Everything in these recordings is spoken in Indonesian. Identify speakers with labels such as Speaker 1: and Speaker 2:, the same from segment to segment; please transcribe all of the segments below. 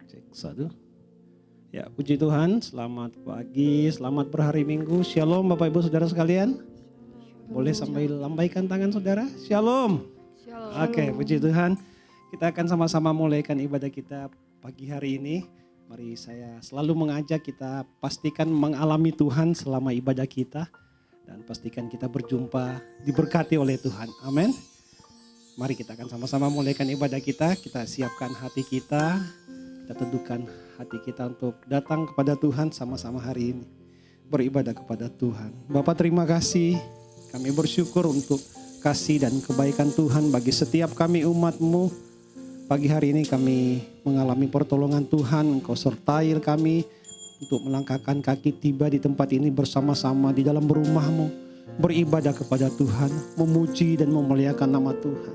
Speaker 1: Cek satu. Ya, puji Tuhan, selamat pagi, selamat berhari Minggu. Shalom Bapak Ibu Saudara sekalian. Boleh sampai lambaikan tangan saudara. Shalom.
Speaker 2: Shalom.
Speaker 1: Oke, puji Tuhan. Kita akan sama-sama mulaikan ibadah kita pagi hari ini. Mari saya selalu mengajak kita pastikan mengalami Tuhan selama ibadah kita. Dan pastikan kita berjumpa, diberkati oleh Tuhan. Amin. Mari kita akan sama-sama mulaikan ibadah kita. Kita siapkan hati kita. Kita tentukan hati kita untuk datang kepada Tuhan sama-sama hari ini. Beribadah kepada Tuhan. Bapak terima kasih. Kami bersyukur untuk kasih dan kebaikan Tuhan bagi setiap kami umat-Mu. Pagi hari ini kami mengalami pertolongan Tuhan. Engkau sertai kami untuk melangkahkan kaki tiba di tempat ini bersama-sama di dalam rumah-Mu. Beribadah kepada Tuhan. Memuji dan memuliakan nama Tuhan.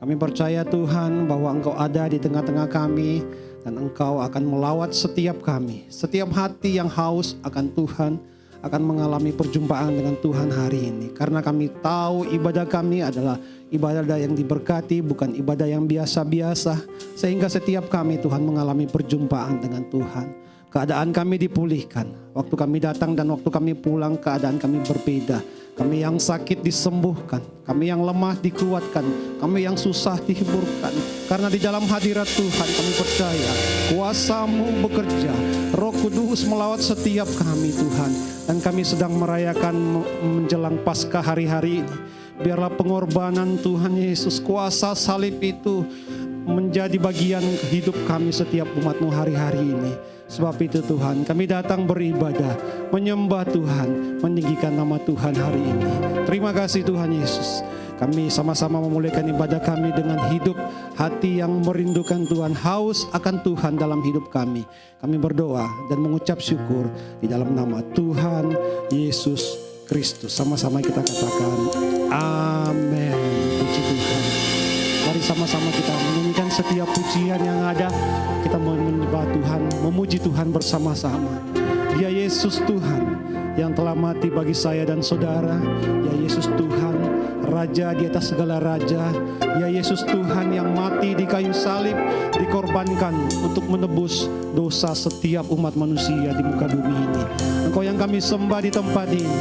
Speaker 1: Kami percaya Tuhan bahwa Engkau ada di tengah-tengah kami. Dan Engkau akan melawat setiap kami. Setiap hati yang haus akan Tuhan akan mengalami perjumpaan dengan Tuhan hari ini. Karena kami tahu ibadah kami adalah ibadah yang diberkati, bukan ibadah yang biasa-biasa. Sehingga setiap kami Tuhan mengalami perjumpaan dengan Tuhan. Keadaan kami dipulihkan. Waktu kami datang dan waktu kami pulang keadaan kami berbeda. Kami yang sakit disembuhkan. Kami yang lemah dikuatkan. Kami yang susah dihiburkan. Karena di dalam hadirat Tuhan kami percaya kuasa-Mu bekerja. Roh Kudus melawat setiap kami Tuhan. Dan kami sedang merayakan menjelang Paskah hari-hari ini. Biarlah pengorbanan Tuhan Yesus, kuasa salib itu menjadi bagian hidup kami setiap umat-Mu hari-hari ini. Sebab itu Tuhan, kami datang beribadah, menyembah Tuhan, meninggikan nama Tuhan hari ini. Terima kasih Tuhan Yesus. Kami sama-sama memulihkan ibadah kami dengan hidup hati yang merindukan Tuhan, haus akan Tuhan dalam hidup kami. Kami berdoa dan mengucap syukur di dalam nama Tuhan Yesus Kristus. Sama-sama kita katakan amin. Puji Tuhan. Mari sama-sama kita menyanyikan setiap pujian yang ada. Kita menyembah Tuhan, memuji Tuhan bersama-sama. Dia Yesus Tuhan yang telah mati bagi saya dan saudara. Ya Yesus Tuhan, Raja di atas segala raja. Ya Yesus Tuhan yang mati di kayu salib, dikorbankan untuk menebus dosa setiap umat manusia di muka bumi ini. Engkau yang kami sembah di tempat ini.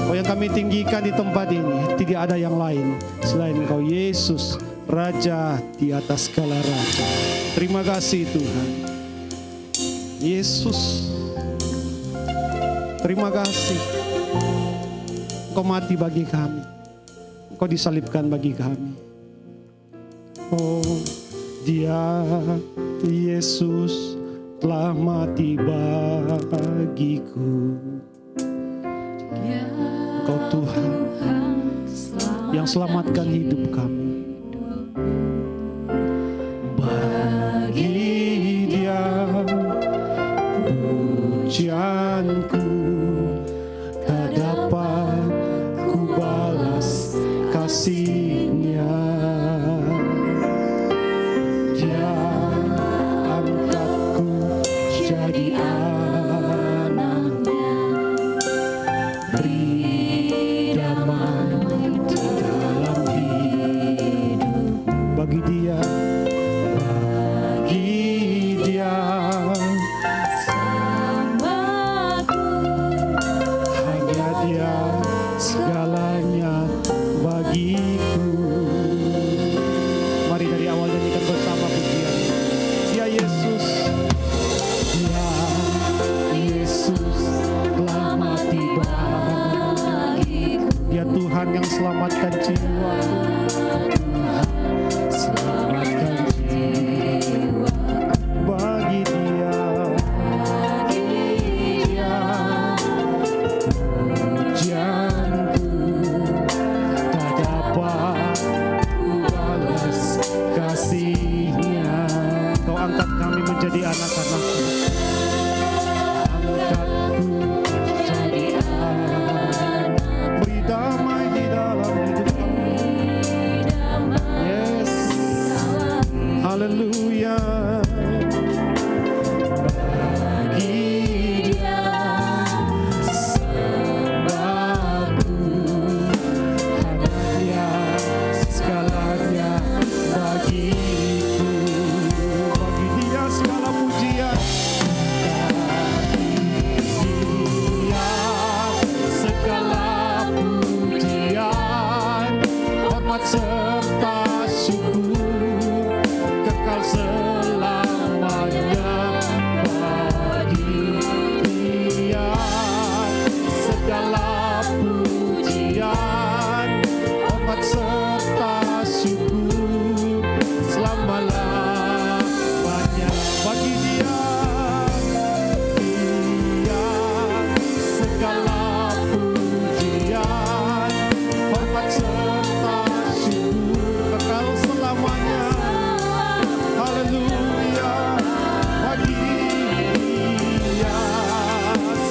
Speaker 1: Engkau yang kami tinggikan di tempat ini. Tidak ada yang lain selain Engkau Yesus, Raja di atas segala raja. Terima kasih Tuhan. Yesus, terima kasih. Engkau mati bagi kami. Engkau disalibkan bagi kami. Oh, Dia Yesus telah mati bagiku. Engkau Tuhan yang selamatkan hidup kami. Bagi Dia pujianku tak dapat ku balas kasih-Nya. Dia angkatku jadi anak-Nya. Beri damai di dalam hidup. Bagi Dia segalanya bagiku. Mari dari awal nyanyikan bersama pujian. Ya Yesus, Ya Yesus telah mati bagiku. Ya Tuhan yang selamatkan jiwa. Tuhan selamatkan jiwa. Bagi Dia kasih-Nya. Kau angkat kami menjadi anak-anak-Mu. Angkatku jadi anak. Beri damai di dalam hidup kami.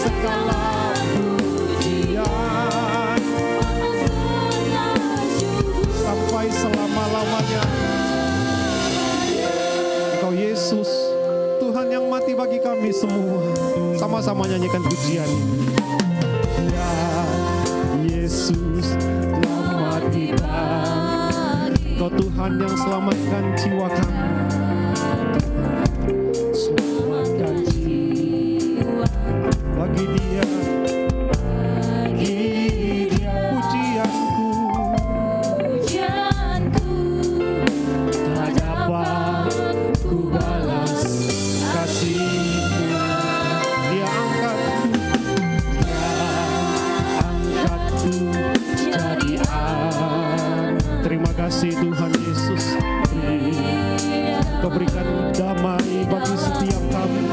Speaker 1: segala pujian sampai selama-lamanya. Engkau Yesus, Tuhan yang mati bagi kami semua. Sama-sama nyanyikan pujian ini. Ya Yesus, selamat kita. Engkau Tuhan yang selamatkan jiwa kami. Selamatkan jiwa bagi Dia, pujianku tak dapat ku balas kasih-Mu. Dia angkatku jadi anak. Terima kasih Tuhan Yesus. Kau berikan damai bagi setiap kami.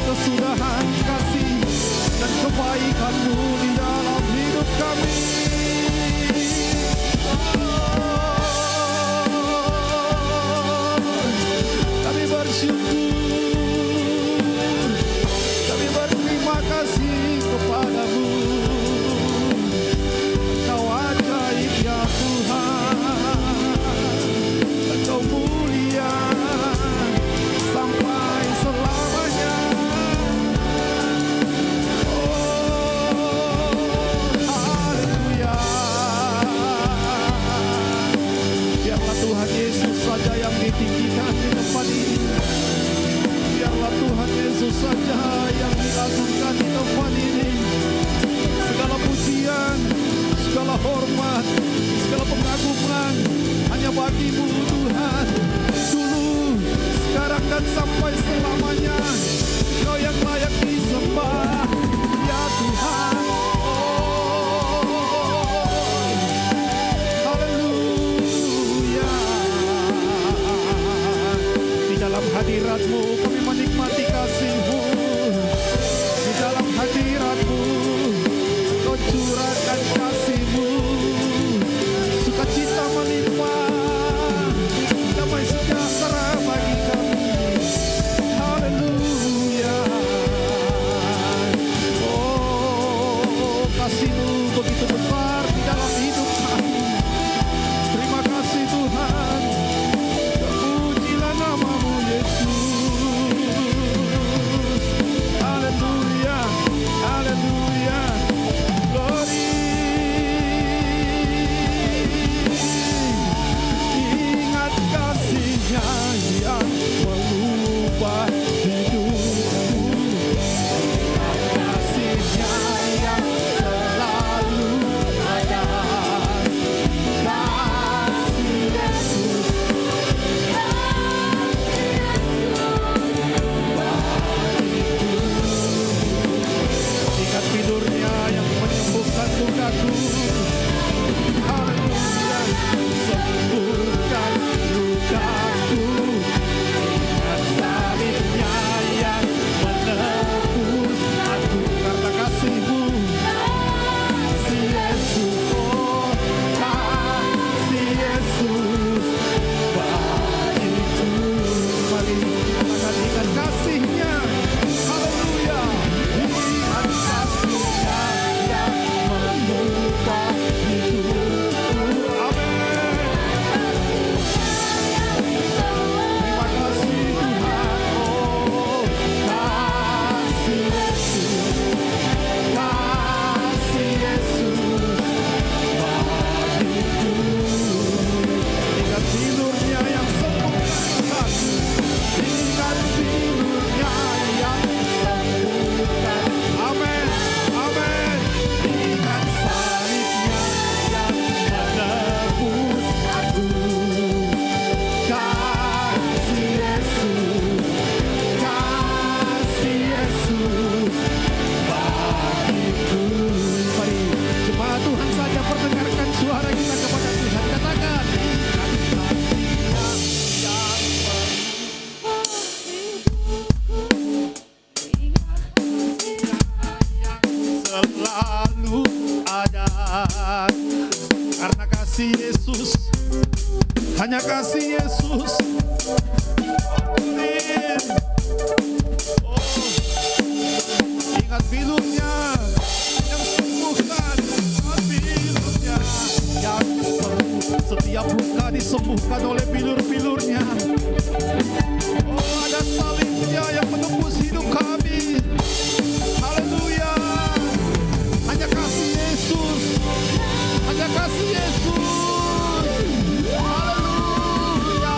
Speaker 2: kesudahan kasih dan kebaikan-Mu di dalam hidup kami. Kami bersyukur, kami berterima kasih kepada-Mu. Engkau ajaib ya Tuhan, Engkau mulia sampai selamanya. Haleluya. Biarlah Tuhan Yesus saja yang ditinggikan di tempat ini. Biarlah Tuhan Yesus saja yang diagungkan di tempat ini. Segala pujian, segala hormat, segala pengagungan hanya bagi-Mu Tuhan. Dulu, sekarang dan sampai selamanya. Kau yang layak disembah ya Tuhan. Haleluya. Di dalam hadirat-Mu kami menikmati kasih-Mu. Di dalam hadirat-Mu Kau curahkan kasih-Mu. Sukacita melimpah, damai sejahtera bagi kami. Haleluya. Oh, kasih-Mu begitu besar di dalam hidup kami. Terima kasih Tuhan. Terpujilah nama-Mu Yesus. Haleluya, haleluya. Glory. Ingat kasih-Nya yang mengubah hidupku. Ingat kasih-Nya yang selalu ada. Kasih Yesus. Ingat tidurnya yang menyembuhkan lukaku. Haleluya. Sembuhkan lukaku. Ingat salibnya yang menebus aku. Karena kasih-Mu, kasih Yesus, oh kasih Yesus bagiku. Mari katakan ingat kasih-Nya. Haleluya. Ingat kasih-Nya yang mengubah hidupku. Amin. Terima kasih Tuhan. Oh kasih Yesus, kasih Yesus bagiku. Ingat tidurnya yang sembuhkan. Ingat tidurnya yang sembuhkan. Amin, amin. Ingat salibnya yang menebus aku. Kasih Yesus, kasih Yesus bagiku. Mari jemaat Tuhan saja perdengarkan suara kita kepada Tuhan. Katakan ingat kasih-Nya yang selalu ada. Karena kasih Yesus, hanya kasih Yesus. Amin. Oh, ingat bilurnya yang sembuhkan. Ingat bilurnya yang sembuh. Setiap luka disembuhkan oleh bilur-bilurnya. Oh, ada salibnya yang menembus hidup kami. Haleluya. Hanya kasih Yesus, hanya kasih Yesus. Haleluya.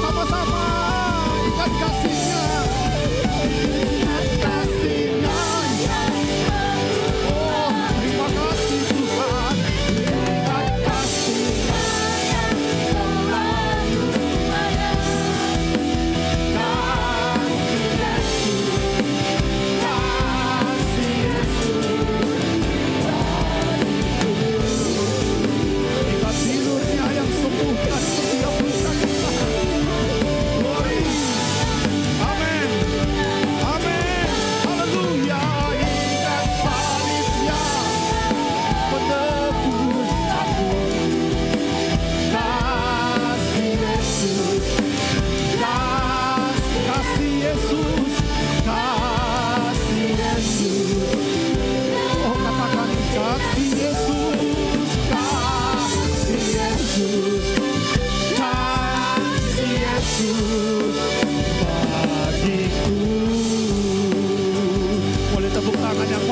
Speaker 2: Sama-sama ingat kasih-Nya. Ingat kasih-Nya. Oh, terima kasih Tuhan. Ingat kasih-Nya yang selalu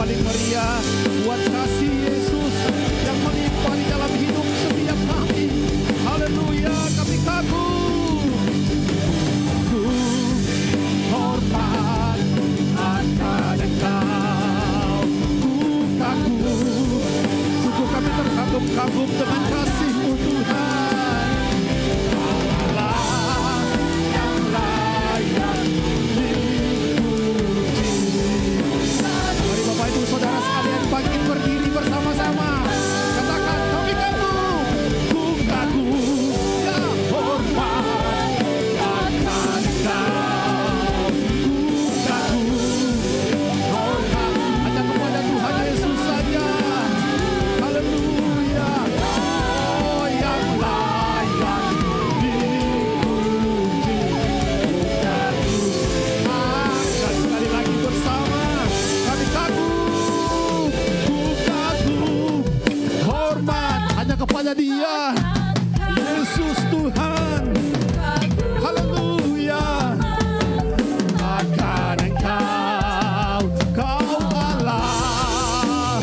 Speaker 2: paling meriah buat kasih Yesus yang melimpah di dalam hidup setiap kami. Haleluya, kami kagum. Ku hormat akan Engkau, ku kagum. Sungguh kami terkagum-kagum dengan kasih-Mu Tuhan. Allah yang layak dipuji. Mari Bapak Ibu Saudara sekalian bangkit berdiri bersama-sama. Katakan kami kagum, ku kagum, ya hormat akan Engkau, ku kagum, hormat hanya kepada Tuhan Yesus saja. Haleluya, oh yang layak dipuji. Dan sekali lagi bersama kami kagum, ku kagum, hormat hanya kepada Dia, Yesus Tuhan. Haleluya, akan Engkau, Kau Allah,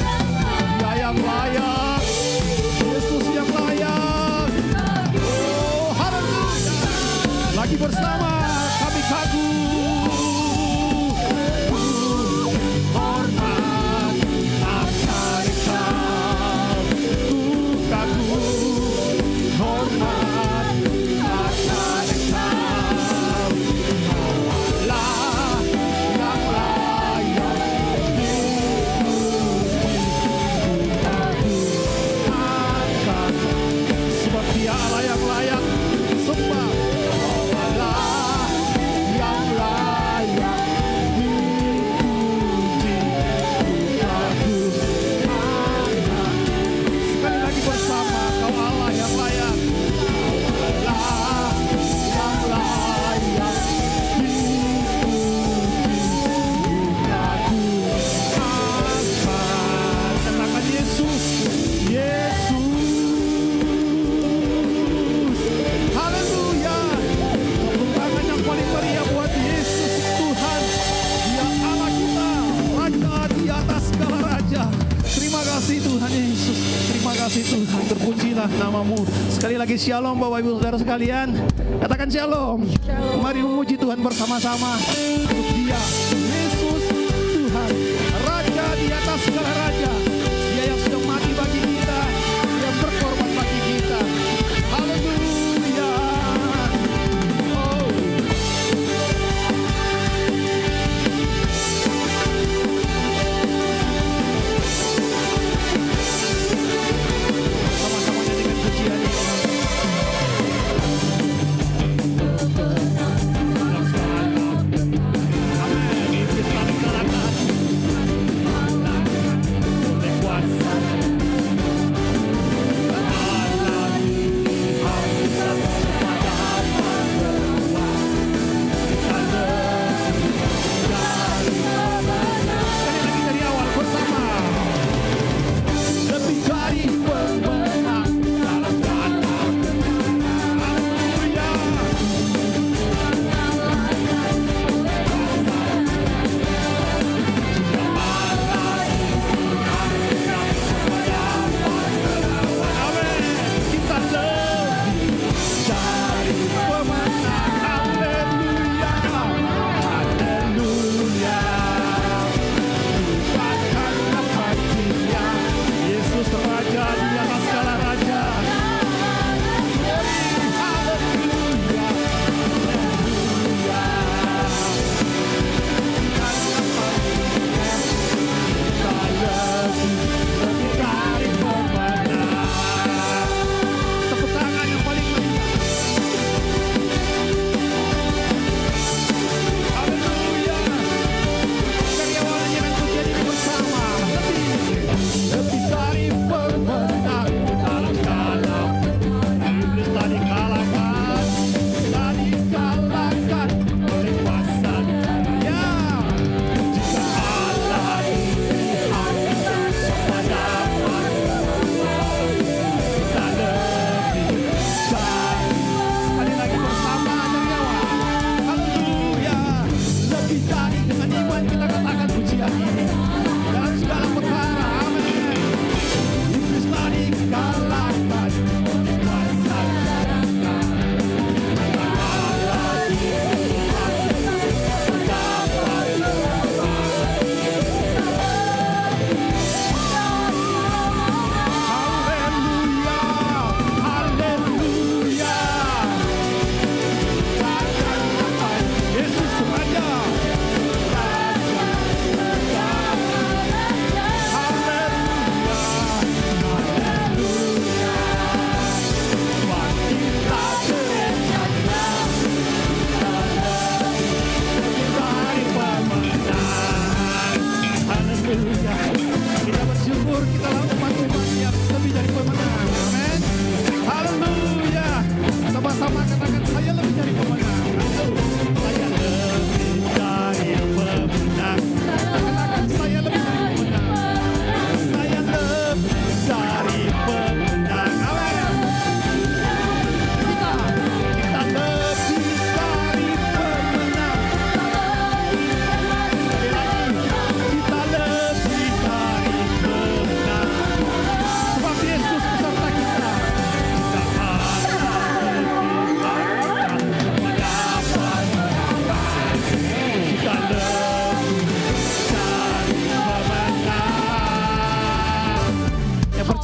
Speaker 2: Dia yang layak, Yesus yang layak. Oh haleluya, lagi bersama kami kagum, hormat akan Engkau, ku kagum, hormat akan Engkau, Allah yang layak dipuji. Ku kagum akan, sebab Dia Allah yang layak sembah. Allah yang layak dipuji. Ku kagum akan, sekali lagi bersama, Kau Allah yang layak. Allah yang layak dipuji. Ku kagum akan, katakan Yesus, Yesus. Haleluya, tepuk tangan yang paling meriah buat Yesus Tuhan. Dia Allah kita, Raja di atas segala raja. Terima kasih Tuhan Yesus, terima kasih Tuhan, terpujilah namamu. Sekali lagi shalom Bapak Ibu Saudara sekalian. Katakan shalom. Mari memuji Tuhan bersama-sama. Untuk Dia, Yesus Tuhan, Raja di atas segala raja. Dia yang sudah mati bagi kita, Dia yang berkorban bagi kita. Haleluya. Oh. Sama-sama nyanyikan pujian ini. Amin.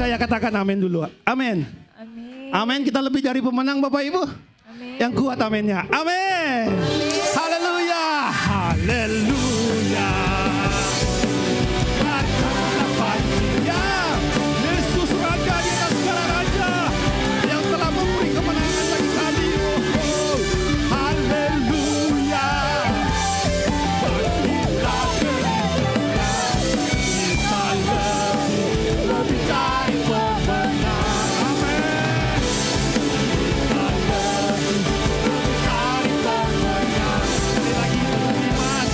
Speaker 2: percaya katakan amin dulu. Amin.
Speaker 3: Amin.
Speaker 2: Amin. Kita lebih dari pemenang Bapak Ibu.
Speaker 3: Amin.
Speaker 2: Yang kuat aminnya. Amin. Haleluya. Haleluya. Ya, Yesus Raja di atas segala raja yang telah memberi kemenangan bagi kami. Oh, haleluya. Bagilah kemenangan. Kita lebih dari pemenang. Amin. Kita lebih dari pemenang. Sekali lagi teman-teman,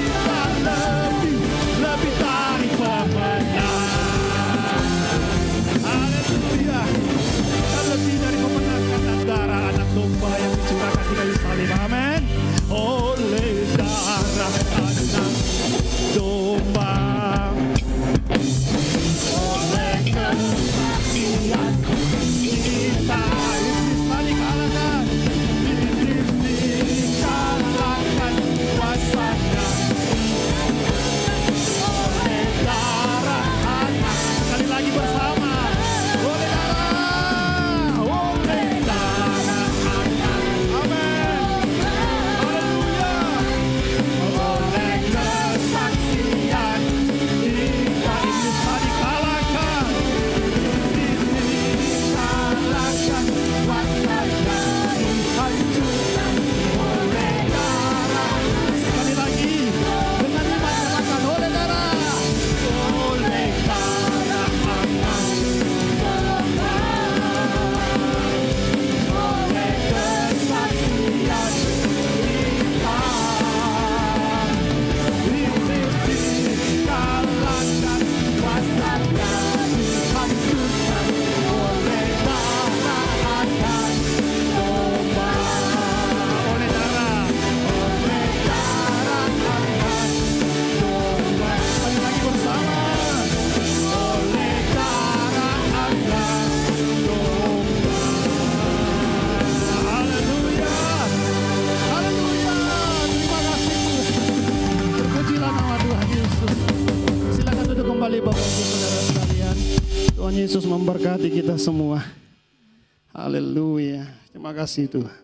Speaker 2: kita lebih dari pemenang. Haleluya. Kita lebih dari pemenang karena darah anak domba yang dicurahkan di kayu salib. Amin. Oleh darah anak domba. Oleh kesaksian kita. Iblis balik kalahkan. Iblis dikalahkan kuasanya. Oleh darah anak. Sekali lagi bersama. Oleh darah. Oleh darah anak. Amin. Haleluya. Oleh kesaksian kita. Iblis tadi kalahkan. Iblis dikalahkan. Kuasanya dihancurkan oleh darah. Sekali lagi. Dengan iman katakan oleh darah. Oleh darah anak domba. Oleh kesaksian kita. Iblis dikalahkan. Kuasanya dihancurkan oleh darah anak domba. Oleh darah. Oleh darah anak domba. Sekali lagi bersama. Oleh darah anak domba. Haleluya. Haleluya. Terima kasih Tuhan. Terpujilah nama Tuhan Yesus. Silakan duduk kembali Bapak Ibu Saudara sekalian. Tuhan Yesus memberkati kita semua. Haleluya. Terima kasih Tuhan.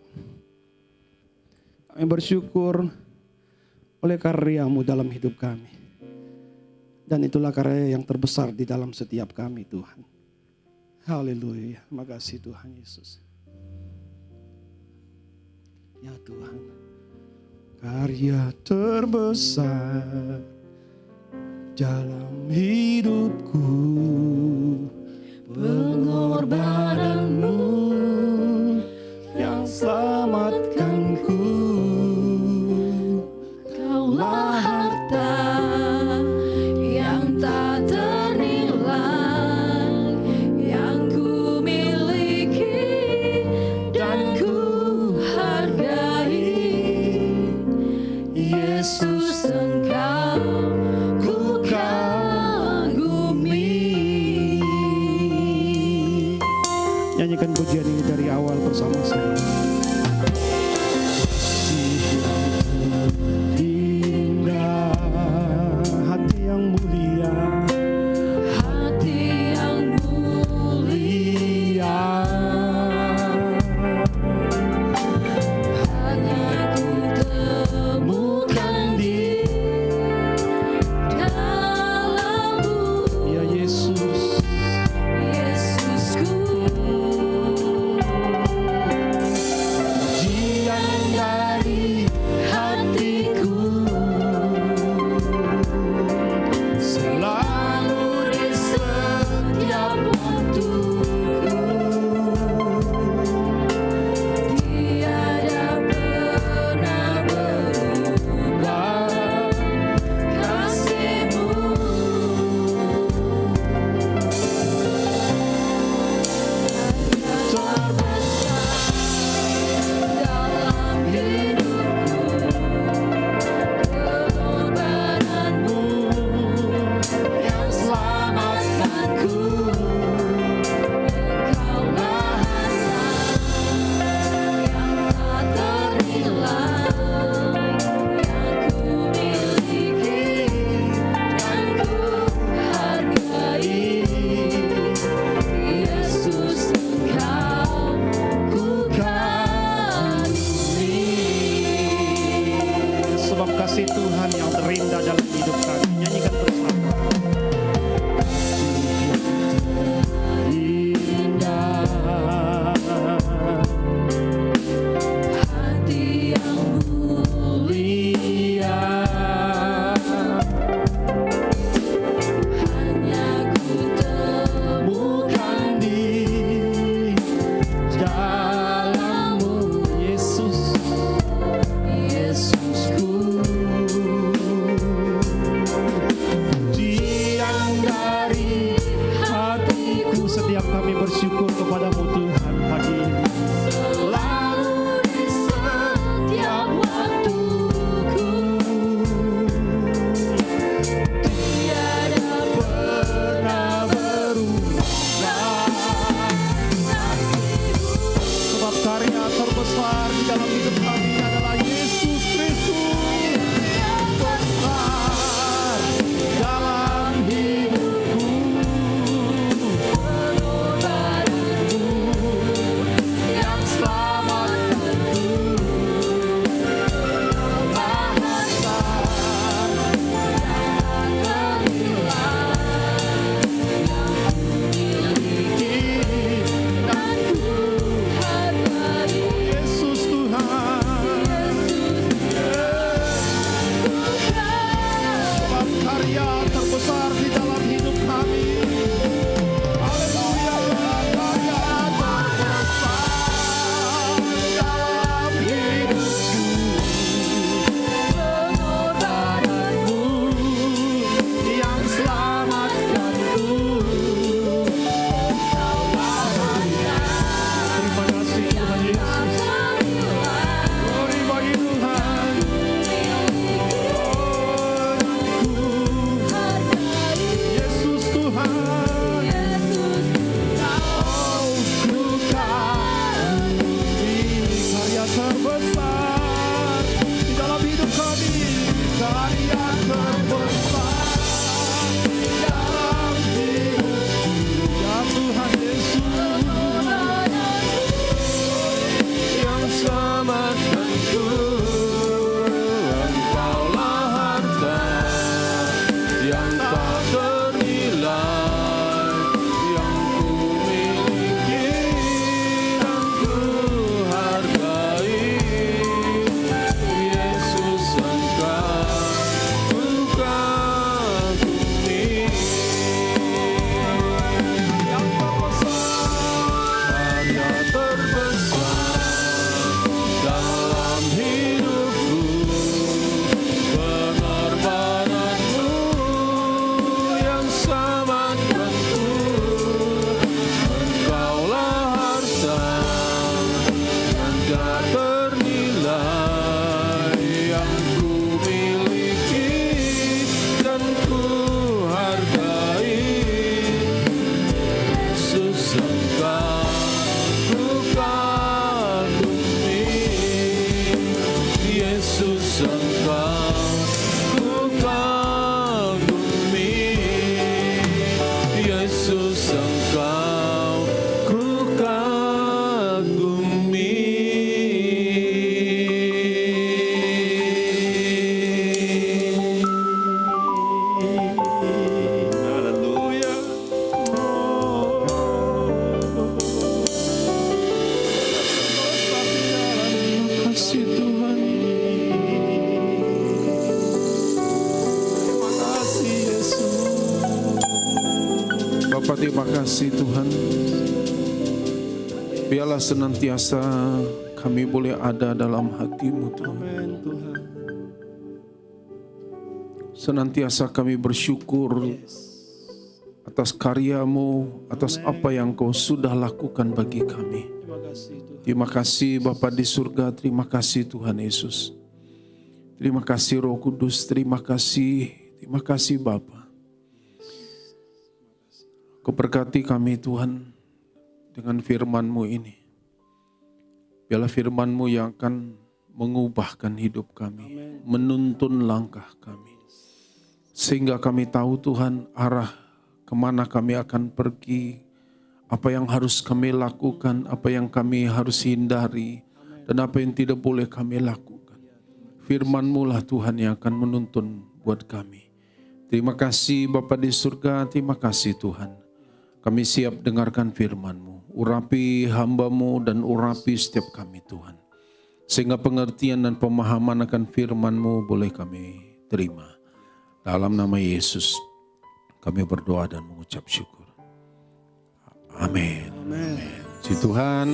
Speaker 2: Kami bersyukur oleh karya-Mu dalam hidup kami. Dan itulah karya yang terbesar di dalam setiap kami Tuhan. Haleluya. Terima kasih Tuhan Yesus. Ya Tuhan. Karya terbesar dalam hidupku. Pengorbananmu yang selamatkanku.
Speaker 3: Kaulah harta yang tak ternilai yang ku miliki dan ku hargai. Yesus Engkau ku kagumi.
Speaker 2: Bapa, terima kasih Tuhan. Biarlah senantiasa kami boleh ada dalam hati-Mu Tuhan.
Speaker 1: Amin Tuhan.
Speaker 2: Senantiasa kami bersyukur atas karya-Mu, atas apa yang Kau sudah lakukan bagi kami.
Speaker 1: Terima kasih Tuhan.
Speaker 2: Terima kasih Bapa di surga, terima kasih Tuhan Yesus. Terima kasih Roh Kudus, terima kasih Bapa. Kau berkati kami Tuhan dengan firman-Mu ini. Biarlah firman-Mu yang akan mengubahkan hidup kami, menuntun langkah kami. Sehingga kami tahu Tuhan arah kemana kami akan pergi, apa yang harus kami lakukan, apa yang kami harus hindari, dan apa yang tidak boleh kami lakukan. Firman-Mu lah Tuhan yang akan menuntun buat kami. Terima kasih Bapa di surga, terima kasih Tuhan. Kami siap dengarkan firman-Mu. Urapi hamba-Mu dan urapi setiap kami Tuhan. Sehingga pengertian dan pemahaman akan firman-Mu boleh kami terima. Dalam nama Yesus kami berdoa dan mengucap syukur. Amin.
Speaker 1: Amin.
Speaker 2: Puji Tuhan.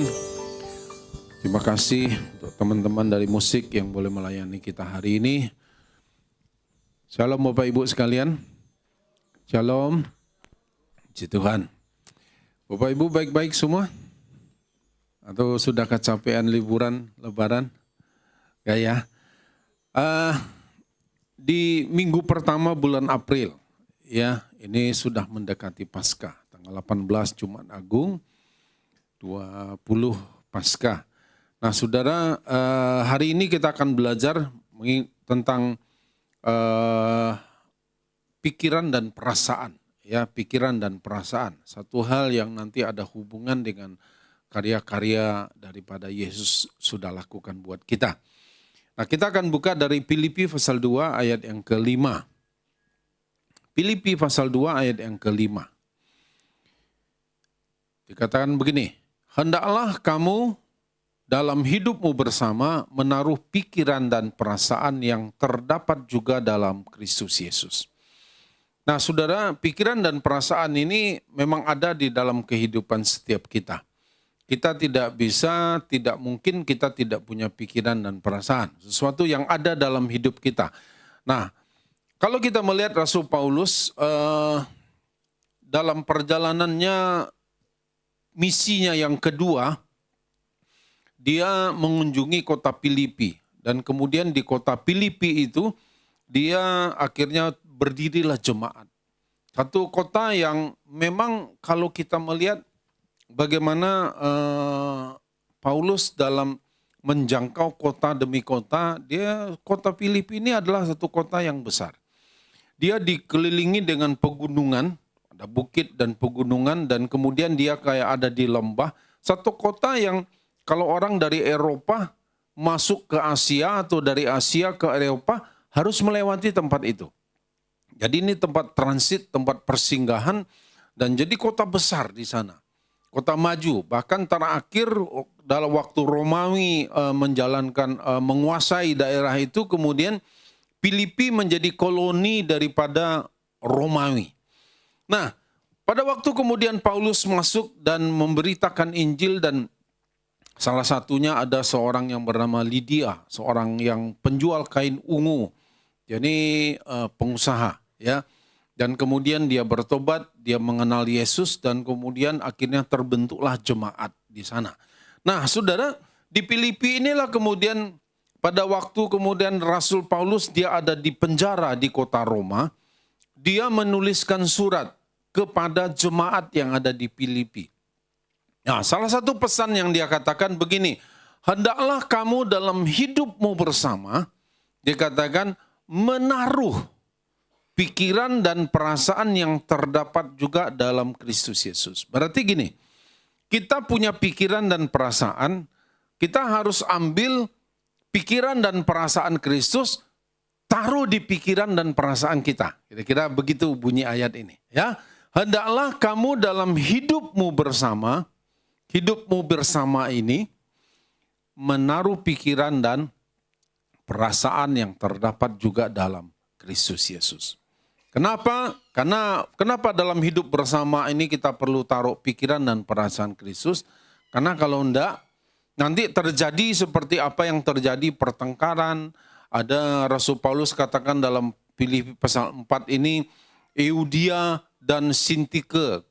Speaker 2: Terima kasih untuk teman-teman dari musik yang boleh melayani kita hari ini. Shalom Bapak Ibu sekalian. Shalom. Puji Tuhan. Bapak Ibu baik-baik semua? Atau sudah kecapean liburan lebaran? Gak ya? Di minggu pertama bulan April, ya ini sudah mendekati Paskah. Tanggal 18 Jumat Agung, 20 Paskah. Nah saudara, hari ini kita akan belajar tentang pikiran dan perasaan. Ya, pikiran dan perasaan. Satu hal yang nanti ada hubungan dengan karya-karya daripada Yesus sudah lakukan buat kita. Nah, kita akan buka dari Filipi pasal 2 ayat yang ke-5. Filipi pasal 2 ayat yang ke-5. Dikatakan begini, hendaklah kamu dalam hidupmu bersama menaruh pikiran dan perasaan yang terdapat juga dalam Kristus Yesus. Nah saudara, pikiran dan perasaan ini memang ada di dalam kehidupan setiap kita. Kita tidak bisa, tidak mungkin kita tidak punya pikiran dan perasaan. Sesuatu yang ada dalam hidup kita. Nah, kalau kita melihat Rasul Paulus dalam perjalanannya, misinya yang kedua, dia mengunjungi kota Filipi. Dan kemudian di kota Filipi itu, dia akhirnya berdirilah jemaat. Satu kota yang memang kalau kita melihat bagaimana Paulus dalam menjangkau kota demi kota, kota Filipi ini adalah satu kota yang besar. Dia dikelilingi dengan pegunungan, ada bukit dan pegunungan, dan kemudian dia kayak ada di lembah. Satu kota yang kalau orang dari Eropa masuk ke Asia atau dari Asia ke Eropa harus melewati tempat itu.
Speaker 4: Jadi ini tempat transit, tempat persinggahan, dan jadi kota besar di sana. Kota maju, bahkan terakhir dalam waktu Romawi menguasai daerah itu, kemudian Filipi menjadi koloni daripada Romawi. Nah, pada waktu kemudian Paulus masuk dan memberitakan Injil, dan salah satunya ada seorang yang bernama Lydia, seorang yang penjual kain ungu, jadi pengusaha, ya. Dan kemudian dia bertobat, dia mengenal Yesus, dan kemudian akhirnya terbentuklah jemaat di sana. Nah, saudara, di Filipi inilah kemudian pada waktu kemudian Rasul Paulus dia ada di penjara di kota Roma, dia menuliskan surat kepada jemaat yang ada di Filipi. Nah, salah satu pesan yang dia katakan begini, hendaklah kamu dalam hidupmu bersama, dia katakan, menaruh pikiran dan perasaan yang terdapat juga dalam Kristus Yesus. Berarti gini, kita punya pikiran dan perasaan, kita harus ambil pikiran dan perasaan Kristus, taruh di pikiran dan perasaan kita. Kira-kira begitu bunyi ayat ini. Ya, hendaklah kamu dalam hidupmu bersama ini, menaruh pikiran dan perasaan yang terdapat juga dalam Kristus Yesus. Kenapa? Kenapa dalam hidup bersama ini kita perlu taruh pikiran dan perasaan Kristus? Karena kalau enggak, nanti terjadi seperti apa yang terjadi, pertengkaran. Ada Rasul Paulus katakan dalam Filipi pasal 4 ini, Eudia dan Sintike,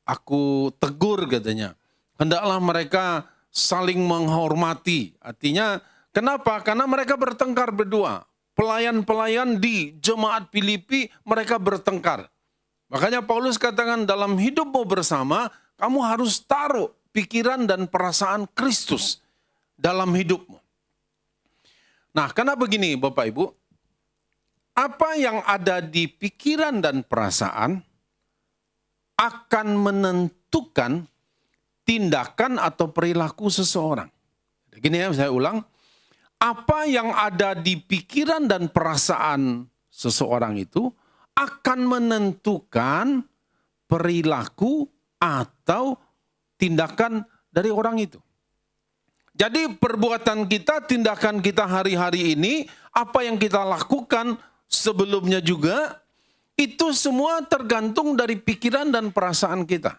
Speaker 4: aku tegur katanya. Hendaklah mereka saling menghormati. Artinya, kenapa? Karena mereka bertengkar berdua. Pelayan-pelayan di jemaat Filipi mereka bertengkar. Makanya Paulus katakan dalam hidupmu bersama, kamu harus taruh pikiran dan perasaan Kristus dalam hidupmu. Nah, karena begini Bapak Ibu, apa yang ada di pikiran dan perasaan akan menentukan tindakan atau perilaku seseorang. Gini ya, saya ulang. Apa yang ada di pikiran dan perasaan seseorang itu akan menentukan perilaku atau tindakan dari orang itu. Jadi perbuatan kita, tindakan kita hari-hari ini, apa yang kita lakukan sebelumnya juga, itu semua tergantung dari pikiran dan perasaan kita.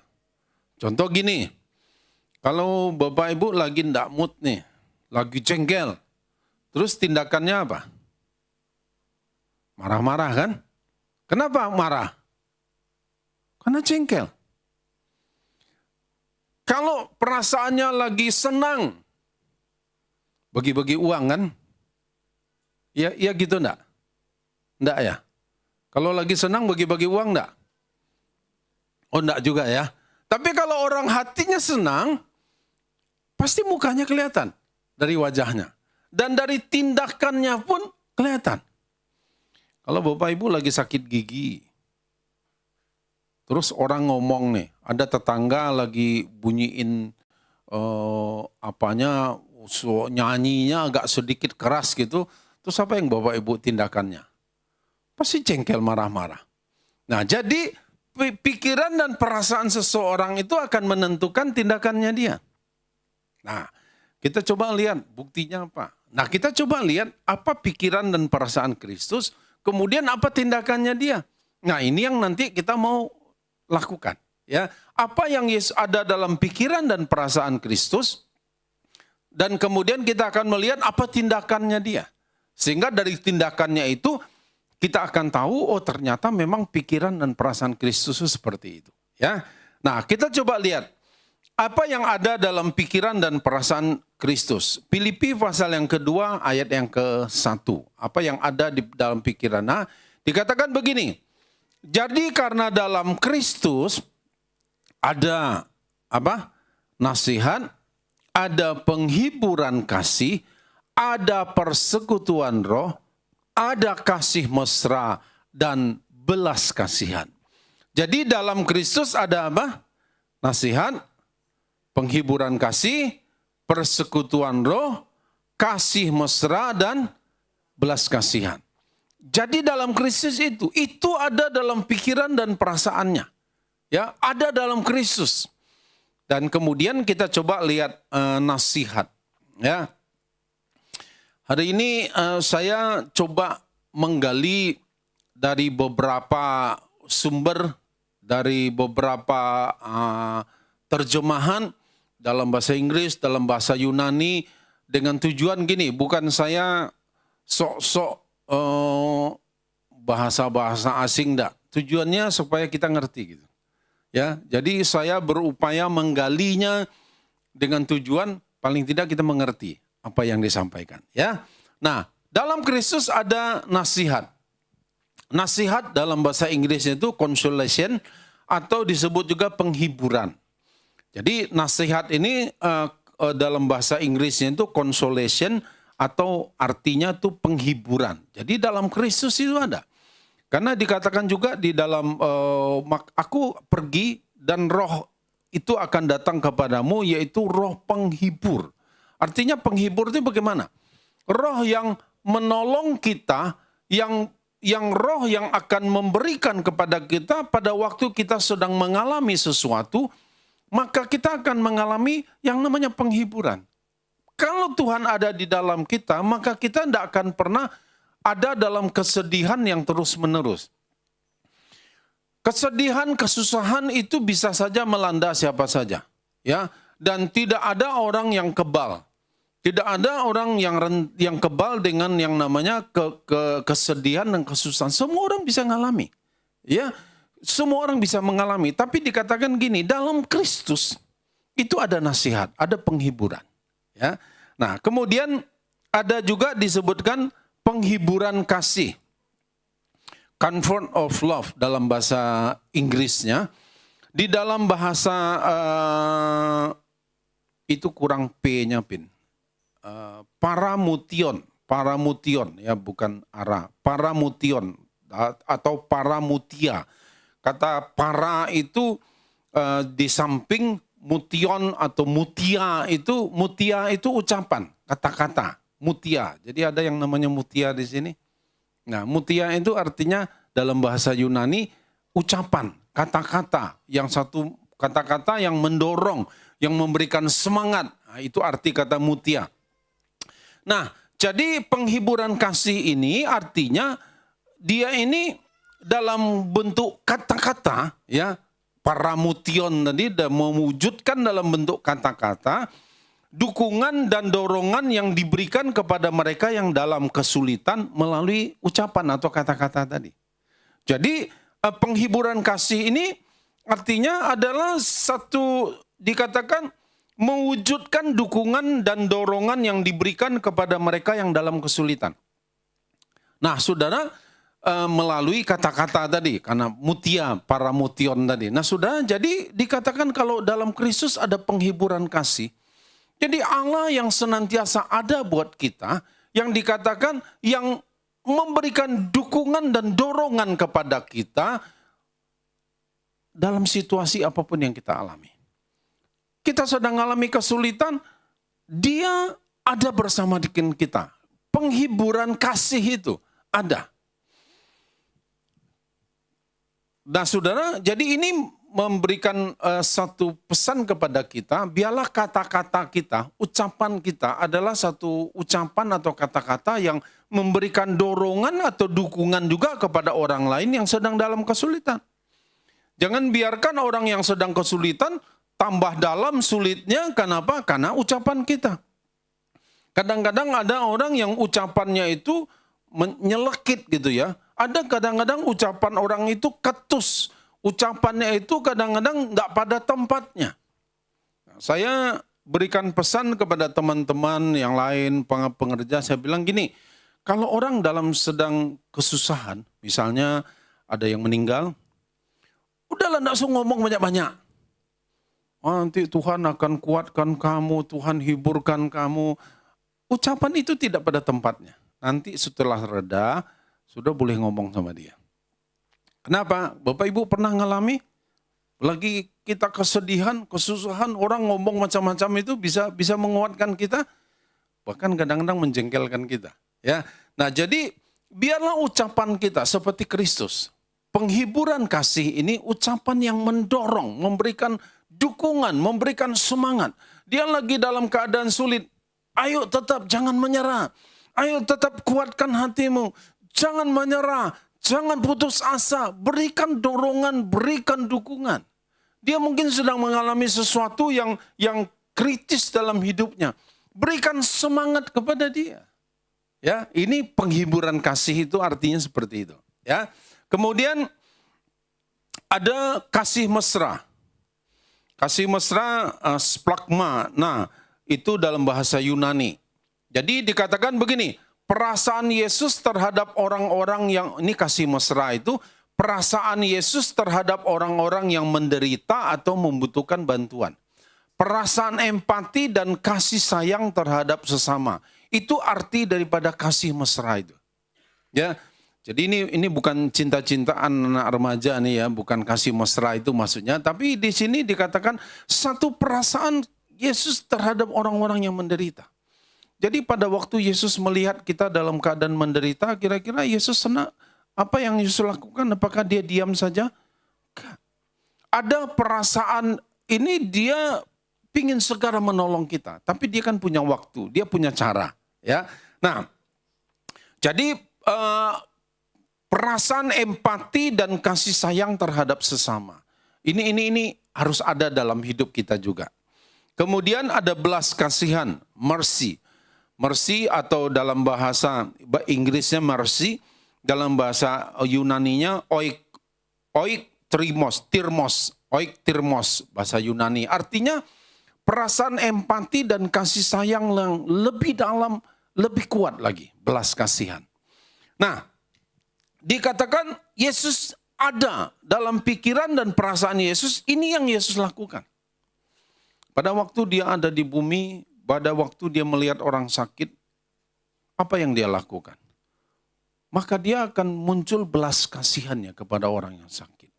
Speaker 4: Contoh gini, kalau Bapak Ibu lagi ndak mood nih, lagi jengkel, terus tindakannya apa? Marah-marah kan? Kenapa marah? Karena jengkel. Kalau perasaannya lagi senang, bagi-bagi uang kan? Ya gitu enggak? Enggak ya? Kalau lagi senang bagi-bagi uang enggak? Oh enggak juga ya? Tapi kalau orang hatinya senang, pasti mukanya kelihatan dari wajahnya. Dan dari tindakannya pun kelihatan. Kalau Bapak Ibu lagi sakit gigi, terus orang ngomong nih, ada tetangga lagi bunyiin nyanyinya agak sedikit keras gitu, terus apa yang Bapak Ibu tindakannya? Pasti jengkel, marah-marah. Nah, jadi pikiran dan perasaan seseorang itu akan menentukan tindakannya dia. Nah, kita coba lihat buktinya apa. Nah, kita coba lihat apa pikiran dan perasaan Kristus, kemudian apa tindakannya dia. Nah, ini yang nanti kita mau lakukan. Ya, apa yang ada dalam pikiran dan perasaan Kristus, dan kemudian kita akan melihat apa tindakannya dia. Sehingga dari tindakannya itu, kita akan tahu, oh ternyata memang pikiran dan perasaan Kristus itu seperti itu. Ya, nah kita coba lihat. Apa yang ada dalam pikiran dan perasaan Kristus? Filipi pasal yang kedua ayat yang ke-1. Apa yang ada di dalam pikiran? Nah, dikatakan begini. Jadi karena dalam Kristus ada apa? Nasihat, ada penghiburan kasih, ada persekutuan roh, ada kasih mesra dan belas kasihan. Jadi dalam Kristus ada apa? Nasihat, penghiburan kasih, persekutuan roh, kasih mesra, dan belas kasihan. Jadi dalam Kristus itu ada dalam pikiran dan perasaannya. Ya, ada dalam Kristus. Dan kemudian kita coba lihat nasihat. Ya, hari ini saya coba menggali dari beberapa sumber, dari beberapa terjemahan dalam bahasa Inggris, dalam bahasa Yunani, dengan tujuan gini, bukan saya sok-sok bahasa-bahasa asing, enggak. Tujuannya supaya kita ngerti gitu. Ya, jadi saya berupaya menggalinya dengan tujuan paling tidak kita mengerti apa yang disampaikan, ya. Nah, dalam Kristus ada nasihat. Nasihat dalam bahasa Inggrisnya itu consolation atau disebut juga penghiburan. Jadi nasihat ini dalam bahasa Inggrisnya itu consolation atau artinya itu penghiburan. Jadi dalam Kristus itu ada. Karena dikatakan juga di dalam aku pergi dan roh itu akan datang kepadamu, yaitu roh penghibur. Artinya penghibur itu bagaimana? Roh yang menolong kita, yang roh yang akan memberikan kepada kita pada waktu kita sedang mengalami sesuatu, maka kita akan mengalami yang namanya penghiburan. Kalau Tuhan ada di dalam kita, maka kita tidak akan pernah ada dalam kesedihan yang terus-menerus. Kesedihan, kesusahan itu bisa saja melanda siapa saja, ya. Dan tidak ada orang yang kebal. Tidak ada orang yang kebal dengan yang namanya kesedihan dan kesusahan. Semua orang bisa mengalami, ya. Semua orang bisa mengalami. Tapi dikatakan gini, dalam Kristus itu ada nasihat, ada penghiburan. Ya. Nah, kemudian ada juga disebutkan penghiburan kasih. Comfort of love dalam bahasa Inggrisnya. Di dalam bahasa itu kurang P-nya, Pin. Paramution ya, bukan ara. Paramution atau paramutia. Kata para itu di samping mution atau mutia itu ucapan, kata-kata, mutia. Jadi ada yang namanya mutia di sini. Nah, mutia itu artinya dalam bahasa Yunani ucapan, kata-kata, yang satu kata-kata yang mendorong, yang memberikan semangat. Nah, itu arti kata mutia. Nah, jadi penghiburan kasih ini artinya dia ini dalam bentuk kata-kata, ya. Paramution tadi mewujudkan dalam bentuk kata-kata dukungan dan dorongan yang diberikan kepada mereka yang dalam kesulitan melalui ucapan atau kata-kata tadi. Jadi penghiburan kasih ini artinya adalah satu, dikatakan mewujudkan dukungan dan dorongan yang diberikan kepada mereka yang dalam kesulitan. Nah, saudara, melalui kata-kata tadi, karena mutia, paramution tadi. Nah, saudara, jadi dikatakan kalau dalam Kristus ada penghiburan kasih. Jadi Allah yang senantiasa ada buat kita, yang dikatakan yang memberikan dukungan dan dorongan kepada kita dalam situasi apapun yang kita alami. Kita sedang mengalami kesulitan, dia ada bersama dengan kita. Penghiburan kasih itu ada. Nah, saudara, jadi ini memberikan satu pesan kepada kita, biarlah kata-kata kita, ucapan kita adalah satu ucapan atau kata-kata yang memberikan dorongan atau dukungan juga kepada orang lain yang sedang dalam kesulitan. Jangan biarkan orang yang sedang kesulitan tambah dalam sulitnya, kenapa? Karena ucapan kita. Kadang-kadang ada orang yang ucapannya itu menyelekit gitu ya. Ada kadang-kadang ucapan orang itu ketus. Ucapannya itu kadang-kadang nggak pada tempatnya. Saya berikan pesan kepada teman-teman yang lain, pengerja, saya bilang gini, kalau orang dalam sedang kesusahan, misalnya ada yang meninggal, udahlah nggak usah ngomong banyak-banyak. Oh, nanti Tuhan akan kuatkan kamu, Tuhan hiburkan kamu. Ucapan itu tidak pada tempatnya. Nanti setelah reda, sudah boleh ngomong sama dia. Kenapa? Bapak Ibu pernah ngalami? Lagi kita kesedihan, kesusahan, orang ngomong macam-macam itu bisa menguatkan kita, bahkan kadang-kadang menjengkelkan kita. Ya, nah jadi biarlah ucapan kita seperti Kristus. Penghiburan kasih ini ucapan yang mendorong, memberikan dukungan, memberikan semangat. Dia lagi dalam keadaan sulit. Ayo tetap jangan menyerah. Ayo tetap kuatkan hatimu. Jangan menyerah. Jangan putus asa. Berikan dorongan, berikan dukungan. Dia mungkin sedang mengalami sesuatu yang kritis dalam hidupnya. Berikan semangat kepada dia. Ya, ini penghiburan kasih itu artinya seperti itu. Ya. Kemudian ada kasih mesra. Kasih mesra splagma. Nah, itu dalam bahasa Yunani. Jadi dikatakan begini, perasaan Yesus terhadap orang-orang yang, ini kasih mesra itu, perasaan Yesus terhadap orang-orang yang menderita atau membutuhkan bantuan. Perasaan empati dan kasih sayang terhadap sesama. Itu arti daripada kasih mesra itu. Ya. Jadi ini bukan cinta-cintaan anak remaja nih ya, bukan kasih mesra itu maksudnya, tapi di sini dikatakan satu perasaan Yesus terhadap orang-orang yang menderita. Jadi pada waktu Yesus melihat kita dalam keadaan menderita, kira-kira Yesus senang apa yang Yesus lakukan? Apakah dia diam saja? Ada perasaan ini dia pingin segera menolong kita, tapi dia kan punya waktu, dia punya cara, ya. Nah, jadi perasaan empati dan kasih sayang terhadap sesama. Ini harus ada dalam hidup kita juga. Kemudian ada belas kasihan, mercy. Mercy atau dalam bahasa Inggrisnya mercy, dalam bahasa Yunaninya oiktirmos, bahasa Yunani. Artinya perasaan empati dan kasih sayang yang lebih dalam, lebih kuat lagi, belas kasihan. Nah, dikatakan Yesus ada dalam pikiran dan perasaan Yesus, ini yang Yesus lakukan. Pada waktu dia ada di bumi, pada waktu dia melihat orang sakit, apa yang dia lakukan? Maka dia akan muncul belas kasihannya kepada orang yang sakit.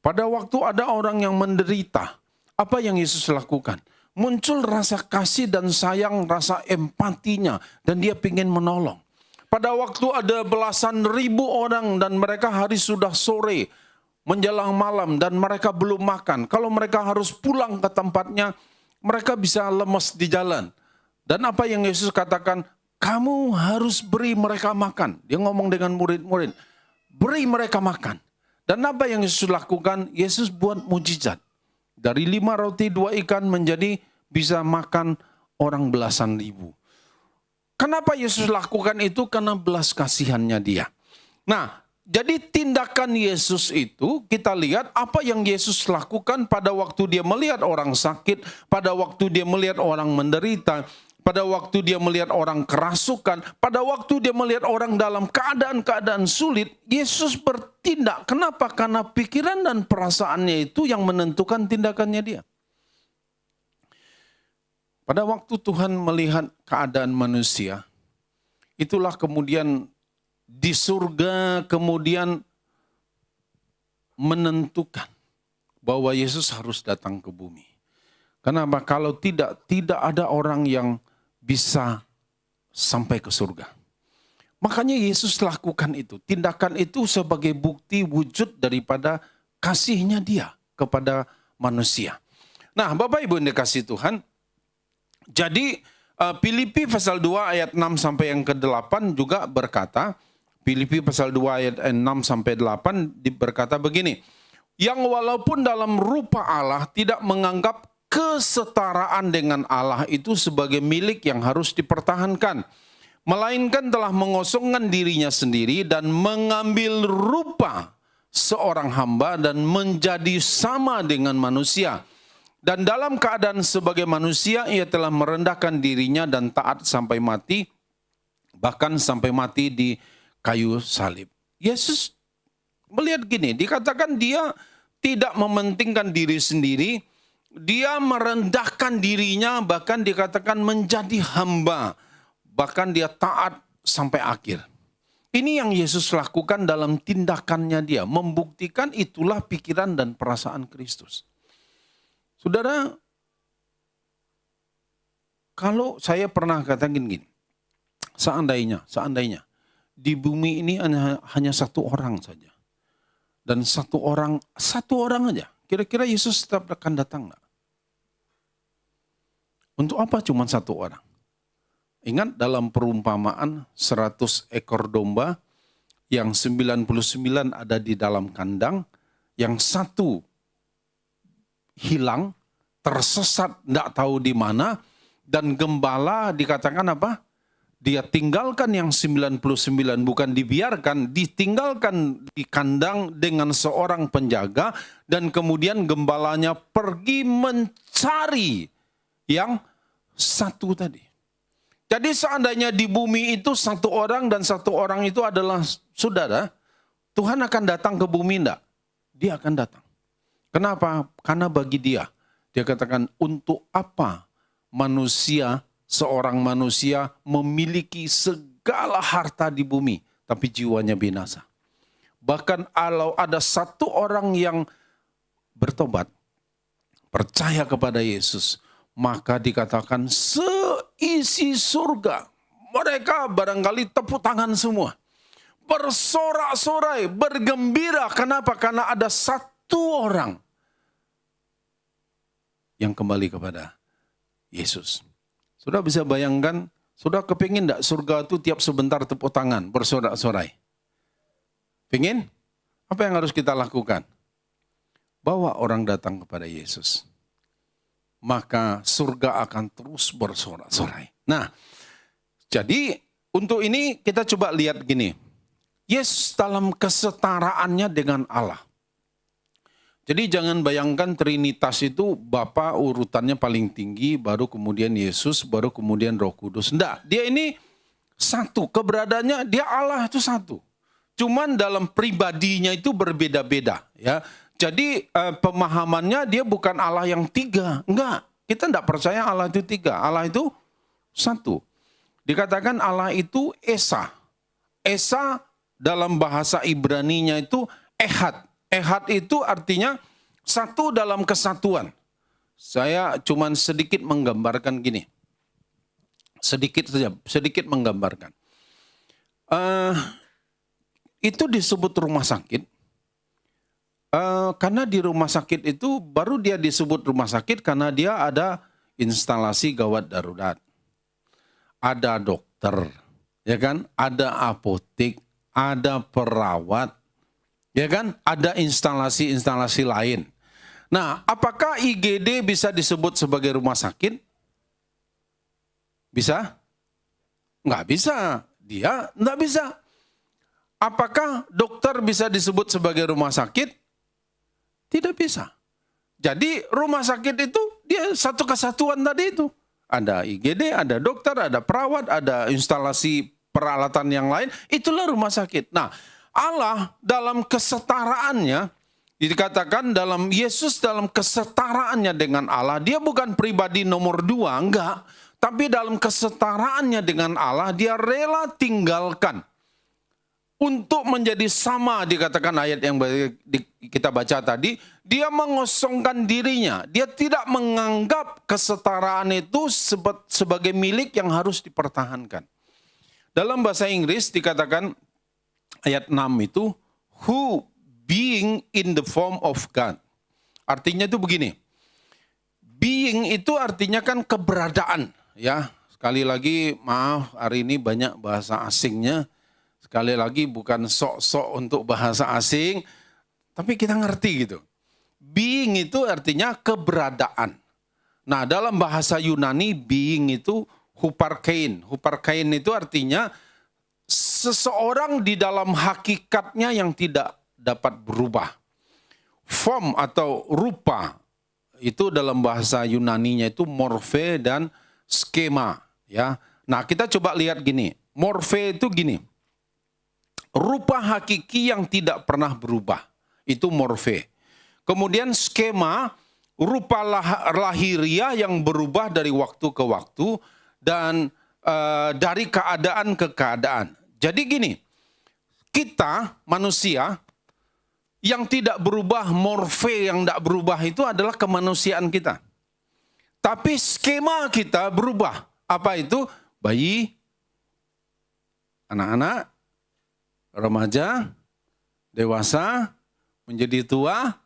Speaker 4: Pada waktu ada orang yang menderita, apa yang Yesus lakukan? Muncul rasa kasih dan sayang, rasa empatinya, dan dia ingin menolong. Pada waktu ada belasan ribu orang dan mereka hari sudah sore, menjelang malam dan mereka belum makan. Kalau mereka harus pulang ke tempatnya, mereka bisa lemas di jalan. Dan apa yang Yesus katakan? Kamu harus beri mereka makan. Dia ngomong dengan murid-murid. Beri mereka makan. Dan apa yang Yesus lakukan? Yesus buat mujizat. Dari 5 roti 2 ikan menjadi bisa makan orang belasan ribu. Kenapa Yesus lakukan itu? Karena belas kasihannya dia. Nah, jadi tindakan Yesus itu kita lihat apa yang Yesus lakukan pada waktu dia melihat orang sakit, pada waktu dia melihat orang menderita, pada waktu dia melihat orang kerasukan, pada waktu dia melihat orang dalam keadaan-keadaan sulit, Yesus bertindak. Kenapa? Karena pikiran dan perasaannya itu yang menentukan tindakannya dia. Pada waktu Tuhan melihat keadaan manusia, itulah kemudian di surga kemudian menentukan bahwa Yesus harus datang ke bumi. Kenapa? Kalau tidak ada orang yang bisa sampai ke surga. Makanya Yesus lakukan itu. Tindakan itu sebagai bukti wujud daripada kasihnya dia kepada manusia. Nah, Bapak Ibu yang dikasihi Tuhan, jadi Filipi pasal 2 ayat 6 sampai yang ke-8 juga berkata, Filipi pasal 2 ayat 6 sampai 8 berkata begini, yang walaupun dalam rupa Allah tidak menganggap kesetaraan dengan Allah itu sebagai milik yang harus dipertahankan, melainkan telah mengosongkan dirinya sendiri dan mengambil rupa seorang hamba dan menjadi sama dengan manusia. Dan dalam keadaan sebagai manusia, ia telah merendahkan dirinya dan taat sampai mati, bahkan sampai mati di kayu salib. Yesus melihat gini, dikatakan dia tidak mementingkan diri sendiri, dia merendahkan dirinya, bahkan dikatakan menjadi hamba, bahkan dia taat sampai akhir. Ini yang Yesus lakukan dalam tindakannya dia, membuktikan itulah pikiran dan perasaan Kristus. Saudara, kalau saya pernah katakan gini, seandainya di bumi ini hanya satu orang saja. Dan satu orang aja. Kira-kira Yesus tetap akan datang nggak? Untuk apa cuma satu orang? Ingat dalam perumpamaan 100 ekor domba, yang 99 ada di dalam kandang, yang satu hilang, tersesat, tidak tahu di mana, dan gembala dikatakan apa? Dia tinggalkan yang 99, bukan dibiarkan, ditinggalkan di kandang dengan seorang penjaga, dan kemudian gembalanya pergi mencari yang satu tadi. Jadi seandainya di bumi itu satu orang dan satu orang itu adalah saudara, Tuhan akan datang ke bumi enggak? Dia akan datang. Kenapa? Karena bagi dia katakan, untuk apa seorang manusia memiliki segala harta di bumi, tapi jiwanya binasa. Bahkan kalau ada satu orang yang bertobat, percaya kepada Yesus, maka dikatakan seisi surga, mereka barangkali tepuk tangan semua, bersorak-sorai, bergembira. Kenapa? Karena ada satu orang yang kembali kepada Yesus. Sudah bisa bayangkan, sudah kepingin enggak surga itu tiap sebentar tepuk tangan, bersorak-sorai? Pingin? Apa yang harus kita lakukan? Bawa orang datang kepada Yesus. Maka surga akan terus bersorak-sorai. Nah, jadi untuk ini kita coba lihat gini. Yesus dalam kesetaraannya dengan Allah. Jadi jangan bayangkan Trinitas itu Bapa urutannya paling tinggi, baru kemudian Yesus, baru kemudian Roh Kudus. Enggak, dia ini satu. Keberadaannya dia Allah itu satu. Cuman dalam pribadinya itu berbeda-beda. Ya. Jadi pemahamannya dia bukan Allah yang tiga. Enggak, kita enggak percaya Allah itu tiga. Allah itu satu. Dikatakan Allah itu Esa. Esa dalam bahasa Ibraninya itu Ehad. Ehad itu artinya satu dalam kesatuan. Saya cuman sedikit menggambarkan gini. Sedikit saja, sedikit menggambarkan. Itu disebut rumah sakit. Karena di rumah sakit itu baru dia disebut rumah sakit karena dia ada instalasi gawat darurat. Ada dokter, ya kan? Ada apotek, ada perawat. Ya kan, ada instalasi-instalasi lain. Nah, apakah IGD bisa disebut sebagai rumah sakit? Bisa? Nggak bisa. Dia nggak bisa. Apakah dokter bisa disebut sebagai rumah sakit? Tidak bisa. Jadi rumah sakit itu dia satu kesatuan tadi itu. Ada IGD, ada dokter, ada perawat, ada instalasi peralatan yang lain. Itulah rumah sakit. Nah, Allah dalam kesetaraannya, dikatakan dalam Yesus dalam kesetaraannya dengan Allah, dia bukan pribadi nomor dua, enggak. Tapi dalam kesetaraannya dengan Allah, dia rela tinggalkan untuk menjadi sama, dikatakan ayat yang kita baca tadi, dia mengosongkan dirinya. Dia tidak menganggap kesetaraan itu sebagai milik yang harus dipertahankan. Dalam bahasa Inggris dikatakan, ayat 6 itu, who being in the form of God. Artinya itu begini. Being itu artinya kan keberadaan. Ya, sekali lagi maaf hari ini banyak bahasa asingnya. Sekali lagi bukan sok-sok untuk bahasa asing. Tapi kita ngerti gitu. Being itu artinya keberadaan. Nah dalam bahasa Yunani being itu huparkein. Huparkein itu artinya seseorang di dalam hakikatnya yang tidak dapat berubah. Form atau rupa itu dalam bahasa Yunaninya itu morfe dan skema. Ya, nah kita coba lihat gini. Morfe itu gini. Rupa hakiki yang tidak pernah berubah. Itu morfe. Kemudian skema, rupa lahiriah yang berubah dari waktu ke waktu. Dan dari keadaan ke keadaan. Jadi gini, kita manusia yang tidak berubah, morfe yang tidak berubah itu adalah kemanusiaan kita. Tapi skema kita berubah. Apa itu? Bayi, anak-anak, remaja, dewasa, menjadi tua,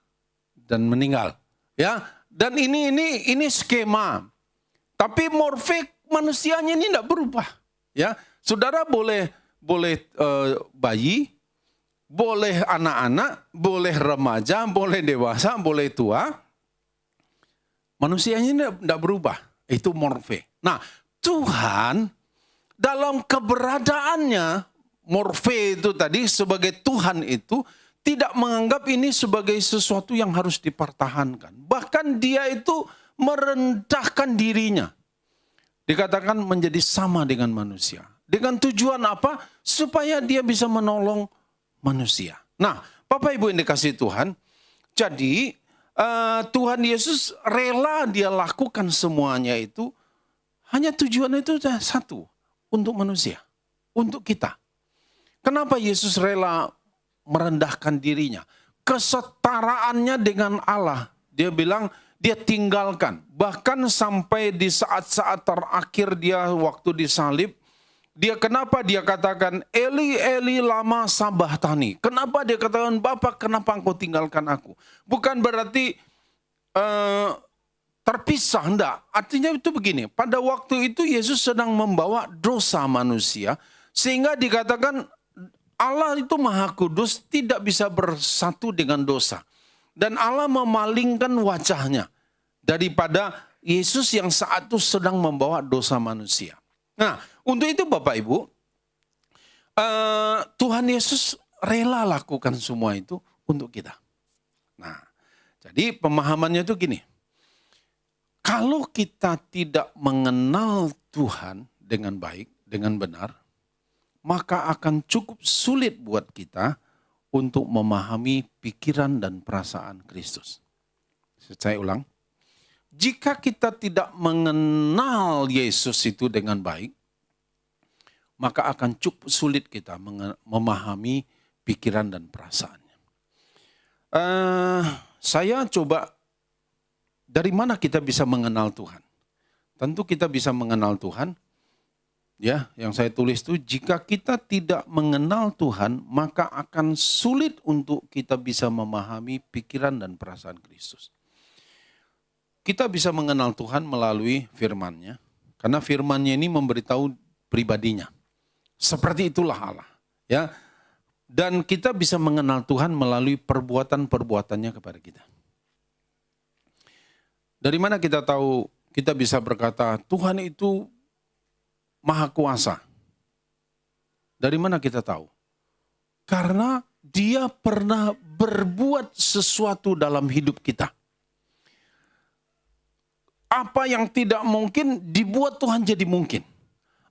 Speaker 4: dan meninggal. Ya, dan ini skema. Tapi morfik manusianya ini tidak berubah. Ya, saudara boleh bayi, boleh anak-anak, boleh remaja, boleh dewasa, boleh tua. Manusianya tidak berubah. Itu morfe. Nah, Tuhan dalam keberadaannya, morfe itu tadi sebagai Tuhan itu tidak menganggap ini sebagai sesuatu yang harus dipertahankan. Bahkan dia itu merendahkan dirinya. Dikatakan menjadi sama dengan manusia. Dengan tujuan apa? Supaya dia bisa menolong manusia. Nah, Bapak Ibu yang dikasihi Tuhan, jadi Tuhan Yesus rela dia lakukan semuanya itu, hanya tujuan itu satu, untuk manusia, untuk kita. Kenapa Yesus rela merendahkan dirinya? Kesetaraannya dengan Allah. Dia bilang dia tinggalkan. Bahkan sampai di saat-saat terakhir dia waktu disalib, kenapa dia katakan Eli Eli lama sabachthani? Kenapa dia katakan Bapa, kenapa engkau tinggalkan aku? Bukan berarti terpisah, enggak. Artinya itu begini, pada waktu itu Yesus sedang membawa dosa manusia, sehingga dikatakan Allah itu Maha Kudus, tidak bisa bersatu dengan dosa. Dan Allah memalingkan wajahnya daripada Yesus yang saat itu sedang membawa dosa manusia. Nah, untuk itu Bapak Ibu, Tuhan Yesus rela lakukan semua itu untuk kita. Nah, jadi pemahamannya itu gini. Kalau kita tidak mengenal Tuhan dengan baik, dengan benar, maka akan cukup sulit buat kita untuk memahami pikiran dan perasaan Kristus. Saya ulang. Jika kita tidak mengenal Yesus itu dengan baik, maka akan cukup sulit kita memahami pikiran dan perasaannya. Saya coba, dari mana kita bisa mengenal Tuhan? Tentu kita bisa mengenal Tuhan, ya, yang saya tulis itu, jika kita tidak mengenal Tuhan, maka akan sulit untuk kita bisa memahami pikiran dan perasaan Kristus. Kita bisa mengenal Tuhan melalui firman-Nya, karena firman-Nya ini memberitahu pribadinya. Seperti itulah Allah, ya. Dan kita bisa mengenal Tuhan melalui perbuatan-perbuatannya kepada kita. Dari mana kita tahu kita bisa berkata Tuhan itu Maha Kuasa? Dari mana kita tahu? Karena Dia pernah berbuat sesuatu dalam hidup kita. Apa yang tidak mungkin dibuat Tuhan jadi mungkin.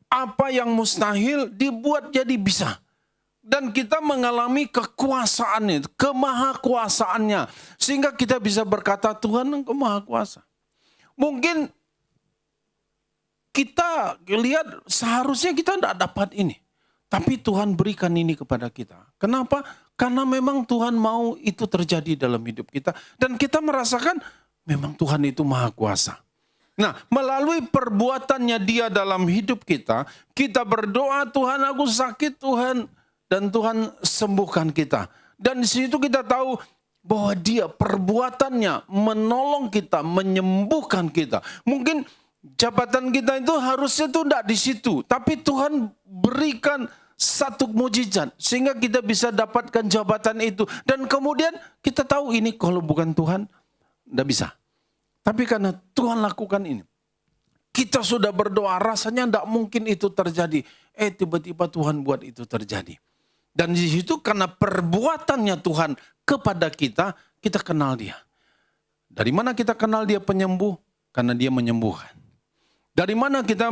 Speaker 4: Apa yang mustahil dibuat jadi bisa. Dan kita mengalami kekuasaannya, kemahakuasaannya. Sehingga kita bisa berkata Tuhan Engkau Maha Kuasa. Mungkin kita lihat seharusnya kita tidak dapat ini. Tapi Tuhan berikan ini kepada kita. Kenapa? Karena memang Tuhan mau itu terjadi dalam hidup kita. Dan kita merasakan memang Tuhan itu Maha Kuasa. Nah, melalui perbuatannya Dia dalam hidup kita, kita berdoa, Tuhan aku sakit Tuhan, dan Tuhan sembuhkan kita. Dan di situ kita tahu bahwa Dia perbuatannya menolong kita, menyembuhkan kita. Mungkin jabatan kita itu harusnya itu tidak di situ, tapi Tuhan berikan satu mujizat sehingga kita bisa dapatkan jabatan itu. Dan kemudian kita tahu ini kalau bukan Tuhan tidak bisa. Tapi karena Tuhan lakukan ini, kita sudah berdoa rasanya tidak mungkin itu terjadi. Tiba-tiba Tuhan buat itu terjadi. Dan di situ karena perbuatannya Tuhan kepada kita, kita kenal Dia. Dari mana kita kenal Dia penyembuh? Karena Dia menyembuhkan. Dari mana kita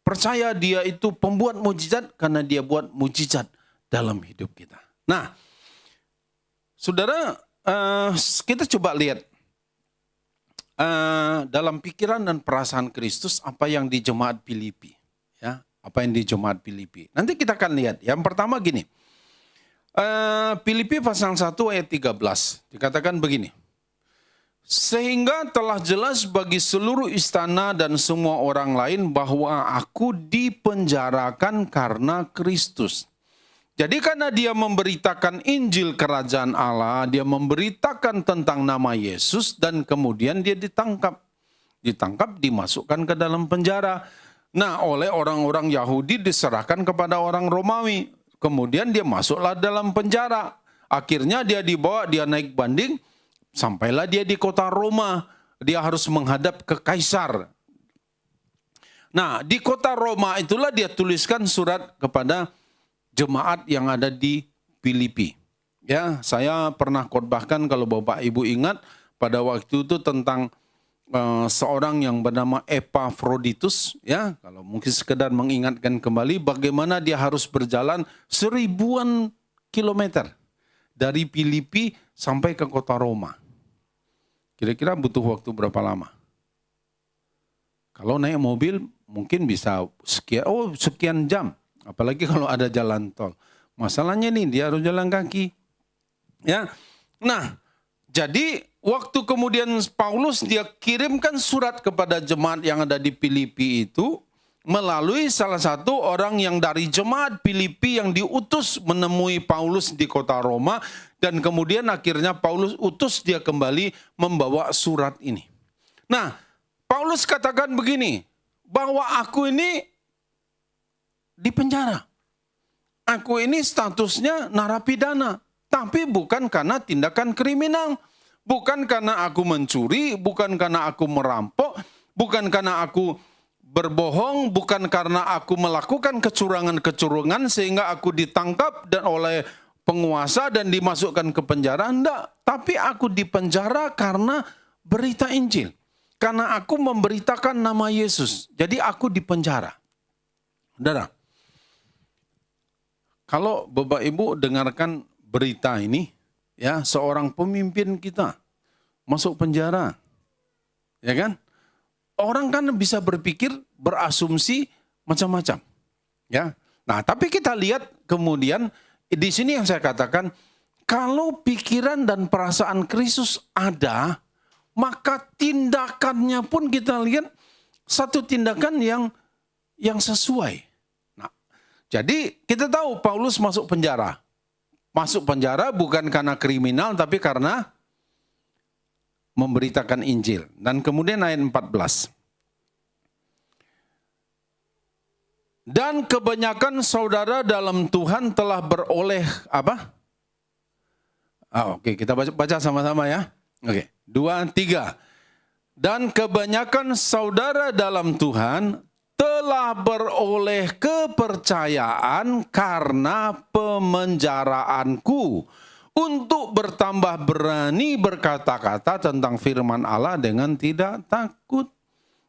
Speaker 4: percaya Dia itu pembuat mujizat? Karena Dia buat mujizat dalam hidup kita. Nah, saudara, kita coba lihat dalam pikiran dan perasaan Kristus apa yang di jemaat Filipi, ya, apa yang di jemaat Filipi. Nanti kita akan lihat. Yang pertama gini, Filipi pasal 1 ayat 13 dikatakan begini. Sehingga telah jelas bagi seluruh istana dan semua orang lain bahwa aku dipenjarakan karena Kristus. Jadi karena dia memberitakan Injil Kerajaan Allah, dia memberitakan tentang nama Yesus, dan kemudian dia ditangkap. Ditangkap, dimasukkan ke dalam penjara. Nah, oleh orang-orang Yahudi diserahkan kepada orang Romawi. Kemudian dia masuklah dalam penjara. Akhirnya dia dibawa, dia naik banding, sampailah dia di kota Roma. Dia harus menghadap ke Kaisar. Nah, di kota Roma itulah dia tuliskan surat kepada jemaat yang ada di Filipi. Ya, saya pernah khotbahkan, kalau Bapak Ibu ingat, pada waktu itu tentang seorang yang bernama Epafroditus, ya, kalau mungkin sekedar mengingatkan kembali bagaimana dia harus berjalan 1000-an kilometer dari Filipi sampai ke kota Roma. Kira-kira butuh waktu berapa lama? Kalau naik mobil mungkin bisa sekian jam, apalagi kalau ada jalan tol. Masalahnya nih, dia harus jalan kaki. Ya. Nah, jadi waktu kemudian Paulus dia kirimkan surat kepada jemaat yang ada di Filipi itu melalui salah satu orang yang dari jemaat Filipi yang diutus menemui Paulus di kota Roma, dan kemudian akhirnya Paulus utus dia kembali membawa surat ini. Nah, Paulus katakan begini, bahwa aku ini di penjara. Aku ini statusnya narapidana, tapi bukan karena tindakan kriminal. Bukan karena aku mencuri, bukan karena aku merampok, bukan karena aku berbohong, bukan karena aku melakukan kecurangan-kecurangan sehingga aku ditangkap dan oleh penguasa dan dimasukkan ke penjara. Enggak, tapi aku di penjara karena berita Injil. Karena aku memberitakan nama Yesus. Jadi aku di penjara. Saudara, kalau Bapak Ibu dengarkan berita ini, ya, seorang pemimpin kita masuk penjara, ya kan? Orang kan bisa berpikir, berasumsi macam-macam, ya. Nah, tapi kita lihat kemudian di sini yang saya katakan, kalau pikiran dan perasaan Kristus ada, maka tindakannya pun kita lihat satu tindakan yang sesuai. Nah, jadi kita tahu Paulus masuk penjara. Masuk penjara bukan karena kriminal, tapi karena memberitakan Injil. Dan kemudian ayat 14. Dan kebanyakan saudara dalam Tuhan telah beroleh apa? Oke, kita baca sama-sama ya. Oke, 2, 3. Dan kebanyakan saudara dalam Tuhan telah beroleh kepercayaan karena pemenjaraanku, untuk bertambah berani berkata-kata tentang firman Allah dengan tidak takut.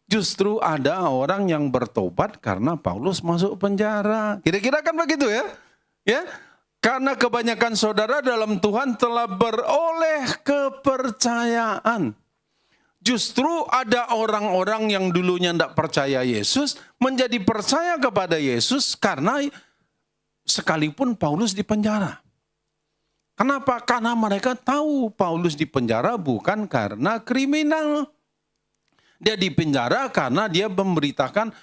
Speaker 4: Justru ada orang yang bertobat karena Paulus masuk penjara. Kira-kira kan begitu ya? Ya, karena kebanyakan saudara dalam Tuhan telah beroleh kepercayaan. Justru ada orang-orang yang dulunya tidak percaya Yesus menjadi percaya kepada Yesus karena sekalipun Paulus di penjara. Kenapa? Karena mereka tahu Paulus di penjara bukan karena kriminal. Dia di penjara karena dia memberitakan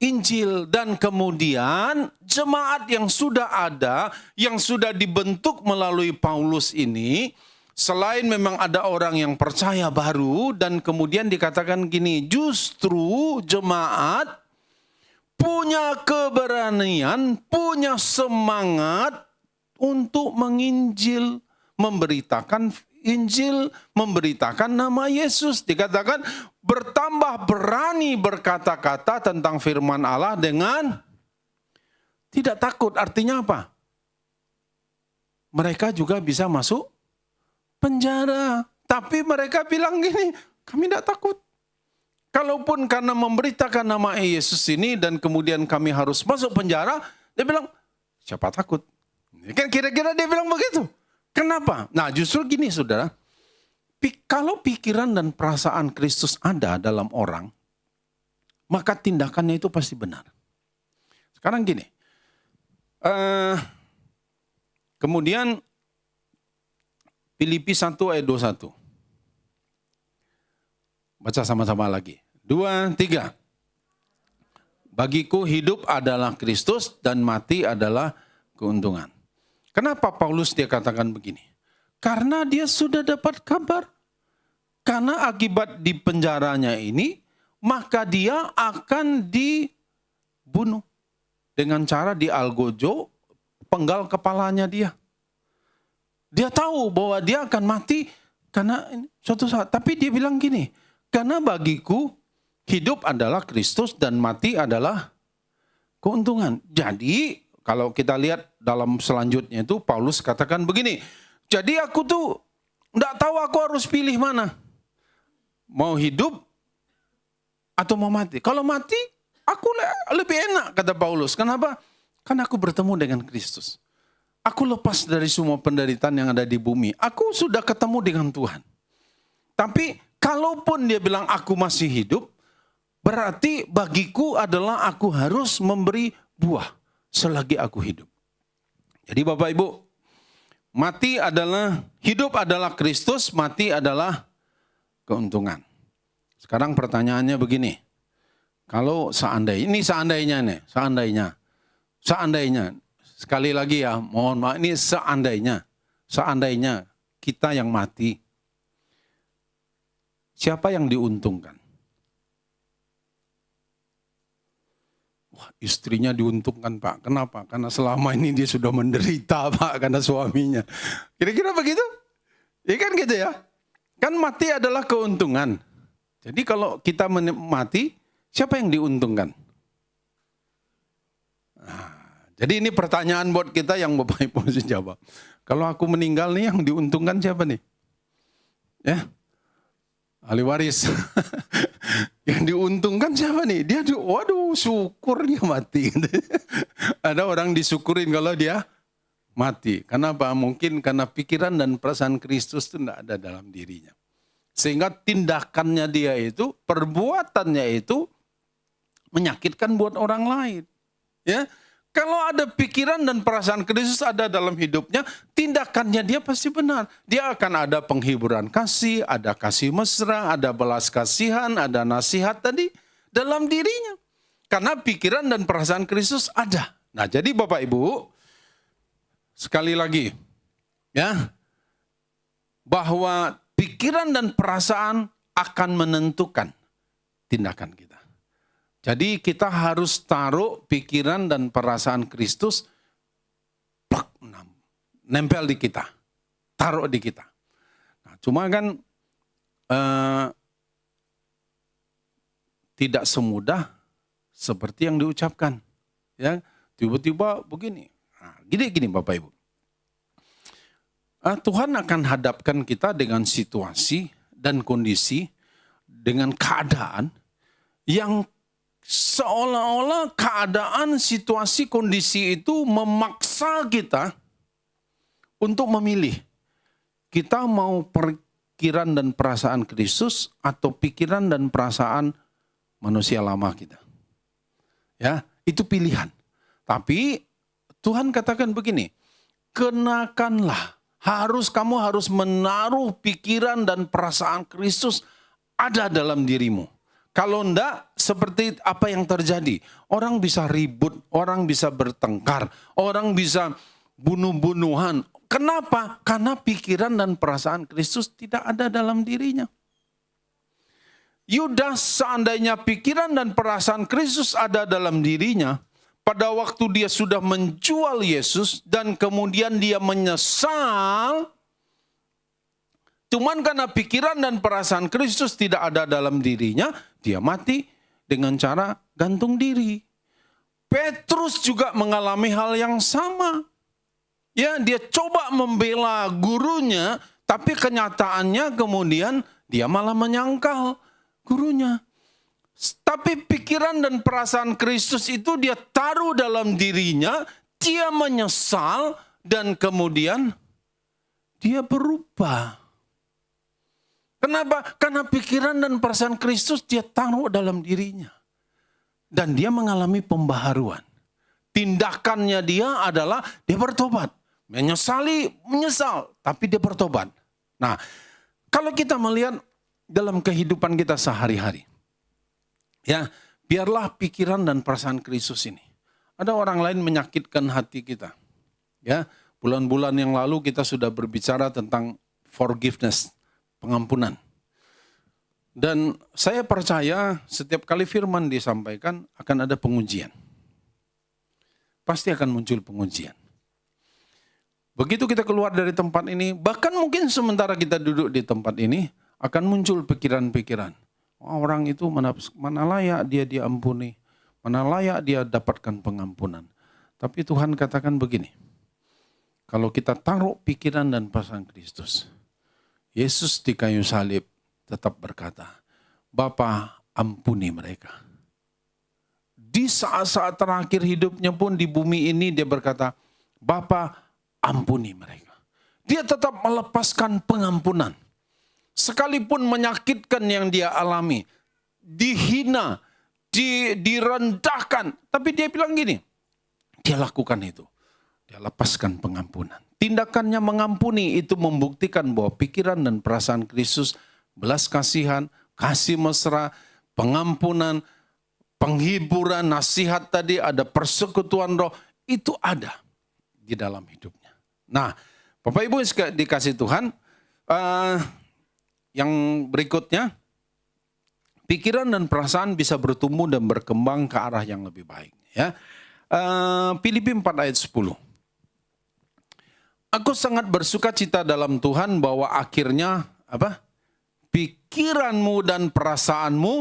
Speaker 4: Injil. Dan kemudian jemaat yang sudah ada, yang sudah dibentuk melalui Paulus ini, selain memang ada orang yang percaya baru, dan kemudian dikatakan gini, justru jemaat punya keberanian, punya semangat untuk menginjil, memberitakan Injil, memberitakan nama Yesus. Dikatakan bertambah berani berkata-kata tentang firman Allah dengan tidak takut. Artinya apa? Mereka juga bisa masuk penjara. Tapi mereka bilang gini, kami tidak takut. Kalaupun karena memberitakan nama Yesus ini dan kemudian kami harus masuk penjara, dia bilang, siapa takut? Kan kira-kira dia bilang begitu. Kenapa? Nah, justru gini saudara, kalau pikiran dan perasaan Kristus ada dalam orang, maka tindakannya itu pasti benar. Sekarang gini, kemudian Filipi 1 ayat 21. Baca sama-sama lagi. 2, 3. Bagiku hidup adalah Kristus dan mati adalah keuntungan. Kenapa Paulus dia katakan begini? Karena dia sudah dapat kabar. Karena akibat di penjaranya ini, maka dia akan dibunuh. Dengan cara dialgojo, penggal kepalanya dia. Dia tahu bahwa dia akan mati karena suatu saat. Tapi dia bilang gini, karena bagiku hidup adalah Kristus dan mati adalah keuntungan. Jadi kalau kita lihat dalam selanjutnya itu Paulus katakan begini. Jadi aku tuh enggak tahu aku harus pilih mana. Mau hidup atau mau mati. Kalau mati aku lebih enak kata Paulus. Kenapa? Karena aku bertemu dengan Kristus. Aku lepas dari semua penderitaan yang ada di bumi. Aku sudah ketemu dengan Tuhan. Tapi kalaupun dia bilang aku masih hidup, berarti bagiku adalah aku harus memberi buah selagi aku hidup. Jadi Bapak Ibu, hidup adalah Kristus, mati adalah keuntungan. Sekarang pertanyaannya begini. Kalau seandainya, sekali lagi ya, mohon maaf, ini seandainya kita yang mati, siapa yang diuntungkan? Wah, istrinya diuntungkan Pak. Kenapa? Karena selama ini dia sudah menderita Pak, karena suaminya. Kira-kira begitu? Ya kan gitu ya? Kan mati adalah keuntungan. Jadi kalau kita mati, siapa yang diuntungkan? Nah, jadi ini pertanyaan buat kita yang Bapak Ibu mesti jawab. Kalau aku meninggal nih yang diuntungkan siapa nih? Ya, ahli waris. Yang diuntungkan siapa nih? Dia, waduh syukur dia mati. Ada orang disyukurin kalau dia mati. Kenapa? Mungkin karena pikiran dan perasaan Kristus itu tidak ada dalam dirinya. Sehingga tindakannya dia itu, perbuatannya itu menyakitkan buat orang lain. Ya, kalau ada pikiran dan perasaan Kristus ada dalam hidupnya, tindakannya dia pasti benar. Dia akan ada penghiburan kasih, ada kasih mesra, ada belas kasihan, ada nasihat tadi dalam dirinya. Karena pikiran dan perasaan Kristus ada. Nah, jadi Bapak Ibu, sekali lagi ya, bahwa pikiran dan perasaan akan menentukan tindakan kita. Jadi kita harus taruh pikiran dan perasaan Kristus nempel di kita, taruh di kita. Nah, cuma kan tidak semudah seperti yang diucapkan. Ya, tiba-tiba begini. Nah, gini Bapak Ibu. Tuhan akan hadapkan kita dengan situasi dan kondisi, dengan keadaan yang seolah-olah keadaan, situasi, kondisi itu memaksa kita untuk memilih. Kita mau pikiran dan perasaan Kristus atau pikiran dan perasaan manusia lama kita. Ya, itu pilihan. Tapi Tuhan katakan begini, kenakanlah. Kamu harus menaruh pikiran dan perasaan Kristus ada dalam dirimu. Kalau enggak, seperti apa yang terjadi. Orang bisa ribut, orang bisa bertengkar, orang bisa bunuh-bunuhan. Kenapa? Karena pikiran dan perasaan Kristus tidak ada dalam dirinya. Yudas seandainya pikiran dan perasaan Kristus ada dalam dirinya, pada waktu dia sudah menjual Yesus dan kemudian dia menyesal, cuman karena pikiran dan perasaan Kristus tidak ada dalam dirinya, dia mati dengan cara gantung diri. Petrus juga mengalami hal yang sama. Ya, dia coba membela gurunya, tapi kenyataannya kemudian dia malah menyangkal gurunya. Tapi pikiran dan perasaan Kristus itu dia taruh dalam dirinya, dia menyesal dan kemudian dia berubah. Kenapa? Karena pikiran dan perasaan Kristus dia taruh dalam dirinya. Dan dia mengalami pembaharuan. Tindakannya dia adalah dia bertobat. Menyesal, tapi dia bertobat. Nah, kalau kita melihat dalam kehidupan kita sehari-hari, ya, biarlah pikiran dan perasaan Kristus ini. Ada orang lain menyakitkan hati kita. Ya, bulan-bulan yang lalu kita sudah berbicara tentang forgiveness, pengampunan. Dan saya percaya setiap kali firman disampaikan akan ada pengujian. Pasti akan muncul pengujian. Begitu kita keluar dari tempat ini, bahkan mungkin sementara kita duduk di tempat ini, akan muncul pikiran-pikiran. Orang itu mana layak dia diampuni, mana layak dia dapatkan pengampunan. Tapi Tuhan katakan begini, kalau kita taruh pikiran dan perasaan Kristus, Yesus di kayu salib tetap berkata, Bapa ampuni mereka. Di saat-saat terakhir hidupnya pun di bumi ini dia berkata, Bapa ampuni mereka. Dia tetap melepaskan pengampunan. Sekalipun menyakitkan yang dia alami, dihina, direndahkan. Tapi dia bilang gini, dia lakukan itu. Dia lepaskan pengampunan. Tindakannya mengampuni itu membuktikan bahwa pikiran dan perasaan Kristus, belas kasihan, kasih mesra, pengampunan, penghiburan, nasihat tadi, ada persekutuan roh, itu ada di dalam hidupnya. Nah, Bapak Ibu dikasih Tuhan, yang berikutnya, pikiran dan perasaan bisa bertumbuh dan berkembang ke arah yang lebih baik. Ya, Filipi 4 ayat 10. Aku sangat bersuka cita dalam Tuhan bahwa akhirnya apa? Pikiranmu dan perasaanmu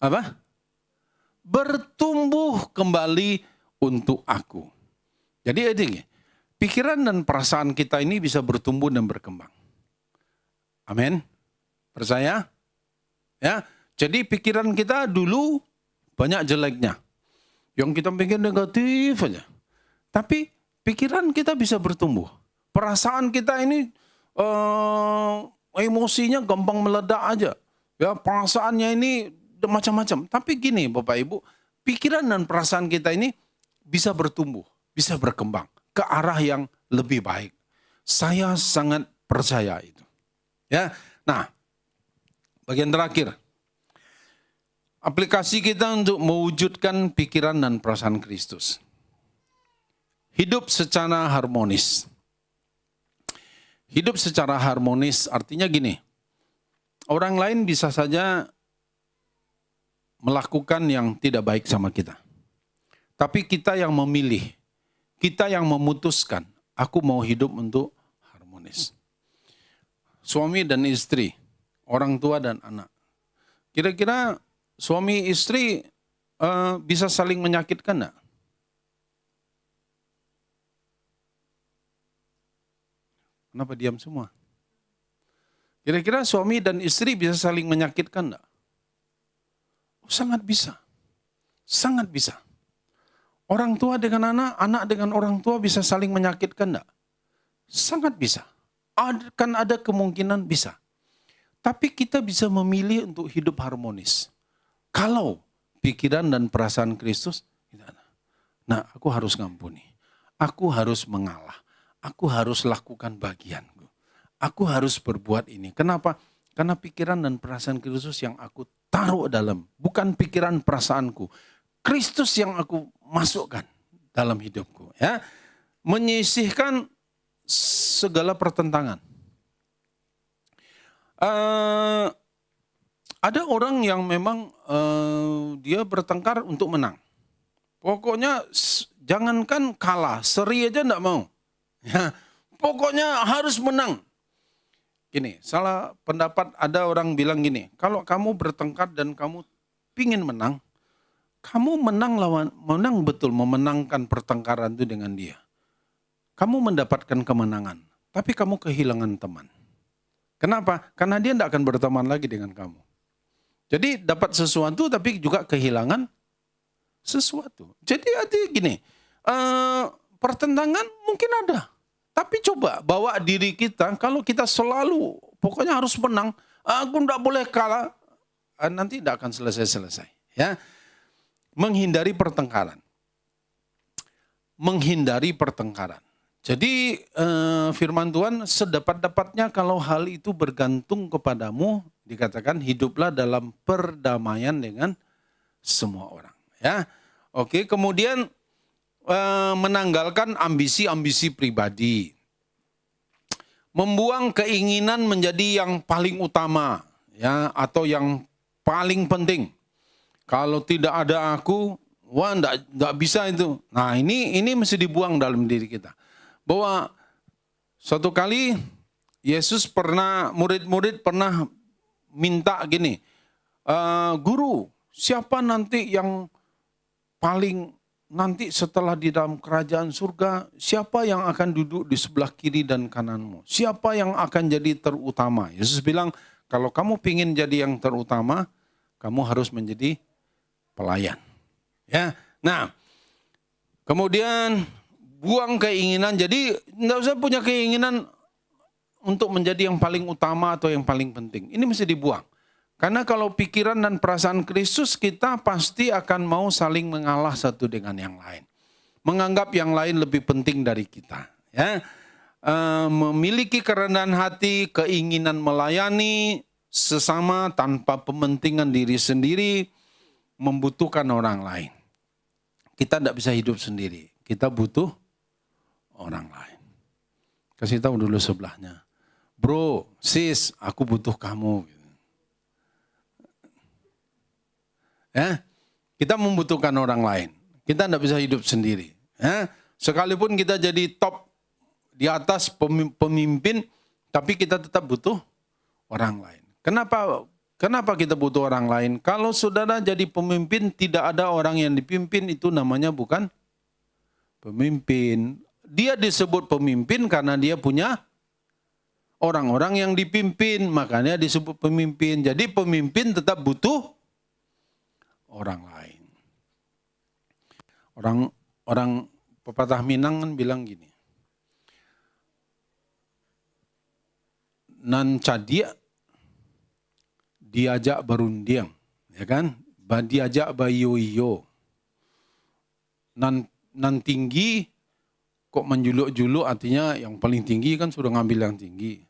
Speaker 4: apa? Bertumbuh kembali untuk aku. Jadi ini, pikiran dan perasaan kita ini bisa bertumbuh dan berkembang. Amin. Percaya? Ya. Jadi pikiran kita dulu banyak jeleknya. Yang kita pikir negatif aja. Tapi pikiran kita bisa bertumbuh. Perasaan kita ini emosinya gampang meledak aja. Ya, perasaannya ini macam-macam. Tapi gini Bapak Ibu, pikiran dan perasaan kita ini bisa bertumbuh, bisa berkembang ke arah yang lebih baik. Saya sangat percaya itu. Ya. Nah, bagian terakhir. Aplikasi kita untuk mewujudkan pikiran dan perasaan Kristus. Hidup secara harmonis. Hidup secara harmonis artinya gini. Orang lain bisa saja melakukan yang tidak baik sama kita. Tapi kita yang memilih, kita yang memutuskan, aku mau hidup untuk harmonis. Suami dan istri, orang tua dan anak. Kira-kira suami istri bisa saling menyakitkan enggak? Kenapa diam semua? Kira-kira suami dan istri bisa saling menyakitkan enggak? Oh, sangat bisa. Sangat bisa. Orang tua dengan anak, anak dengan orang tua bisa saling menyakitkan enggak? Sangat bisa. Akan ada kemungkinan bisa. Tapi kita bisa memilih untuk hidup harmonis. Kalau pikiran dan perasaan Kristus, nah aku harus ngampuni. Aku harus mengalah. Aku harus lakukan bagianku. Aku harus berbuat ini. Kenapa? Karena pikiran dan perasaan Kristus yang aku taruh dalam. Bukan pikiran perasaanku. Kristus yang aku masukkan dalam hidupku. Ya, menyisihkan segala pertentangan. Ada orang yang memang dia bertengkar untuk menang. Pokoknya jangankan kalah, seri aja enggak mau. Ya, pokoknya harus menang. Gini, salah pendapat ada orang bilang gini, kalau kamu bertengkar dan kamu pingin menang, kamu menang betul, memenangkan pertengkaran itu dengan dia. Kamu mendapatkan kemenangan, tapi kamu kehilangan teman. Kenapa? Karena dia tidak akan berteman lagi dengan kamu. Jadi dapat sesuatu tapi juga kehilangan sesuatu. Jadi artinya gini, pertentangan mungkin ada. Tapi coba bawa diri kita, kalau kita selalu pokoknya harus menang, aku tidak boleh kalah, nanti tidak akan selesai-selesai. Ya, menghindari pertengkaran. Menghindari pertengkaran. Jadi firman Tuhan sedapat-dapatnya kalau hal itu bergantung kepadamu, dikatakan hiduplah dalam perdamaian dengan semua orang. Ya, oke. Kemudian menanggalkan ambisi-ambisi pribadi. Membuang keinginan menjadi yang paling utama, ya, atau yang paling penting. Kalau tidak ada aku, wah enggak bisa itu. Nah, ini mesti dibuang dalam diri kita. Bahwa suatu kali Yesus murid-murid pernah minta gini, guru, siapa nanti yang paling nanti setelah di dalam kerajaan surga, siapa yang akan duduk di sebelah kiri dan kananmu? Siapa yang akan jadi terutama? Yesus bilang, kalau kamu ingin jadi yang terutama, kamu harus menjadi pelayan. Ya, nah, kemudian buang keinginan. Jadi nggak usah punya keinginan untuk menjadi yang paling utama atau yang paling penting. Ini mesti dibuang. Karena kalau pikiran dan perasaan Kristus, kita pasti akan mau saling mengalah satu dengan yang lain. Menganggap yang lain lebih penting dari kita. Ya. Memiliki kerendahan hati, keinginan melayani sesama tanpa pementingan diri sendiri, membutuhkan orang lain. Kita tidak bisa hidup sendiri. Kita butuh orang lain. Kasih tahu dulu sebelahnya. Bro, sis, aku butuh kamu. Ya, kita membutuhkan orang lain. Kita tidak bisa hidup sendiri. Ya, sekalipun kita jadi top di atas pemimpin, tapi kita tetap butuh orang lain. Kenapa kita butuh orang lain? Kalau saudara jadi pemimpin, tidak ada orang yang dipimpin, itu namanya bukan pemimpin. Dia disebut pemimpin karena dia punya orang-orang yang dipimpin, makanya disebut pemimpin. Jadi pemimpin tetap butuh orang lain. Orang pepatah Minang kan bilang gini. Nan cadia diajak berundiang, ya kan? Diajak bayo-iyo. Nan tinggi kok menjuluk-juluk, artinya yang paling tinggi kan sudah ngambil yang tinggi.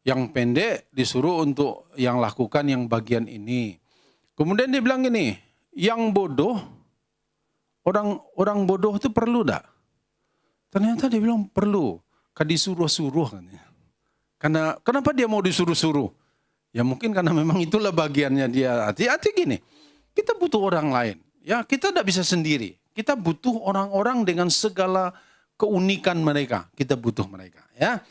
Speaker 4: Yang pendek disuruh untuk yang lakukan yang bagian ini. Kemudian dia bilang gini, yang bodoh, orang bodoh itu perlu tak? Ternyata dia bilang perlu, kan disuruh-suruh katanya. Karena kenapa dia mau disuruh-suruh? Ya mungkin karena memang itulah bagiannya dia. Hati-hati gini, kita butuh orang lain. Ya kita tidak bisa sendiri. Kita butuh orang-orang dengan segala keunikan mereka. Kita butuh mereka. Ya.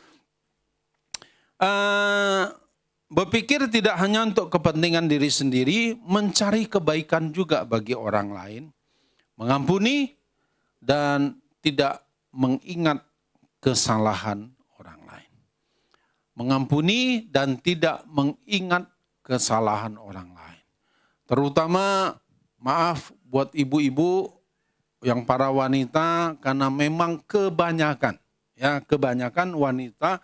Speaker 4: Berpikir tidak hanya untuk kepentingan diri sendiri, mencari kebaikan juga bagi orang lain, mengampuni dan tidak mengingat kesalahan orang lain. Mengampuni dan tidak mengingat kesalahan orang lain. Terutama maaf buat ibu-ibu yang para wanita, karena memang kebanyakan wanita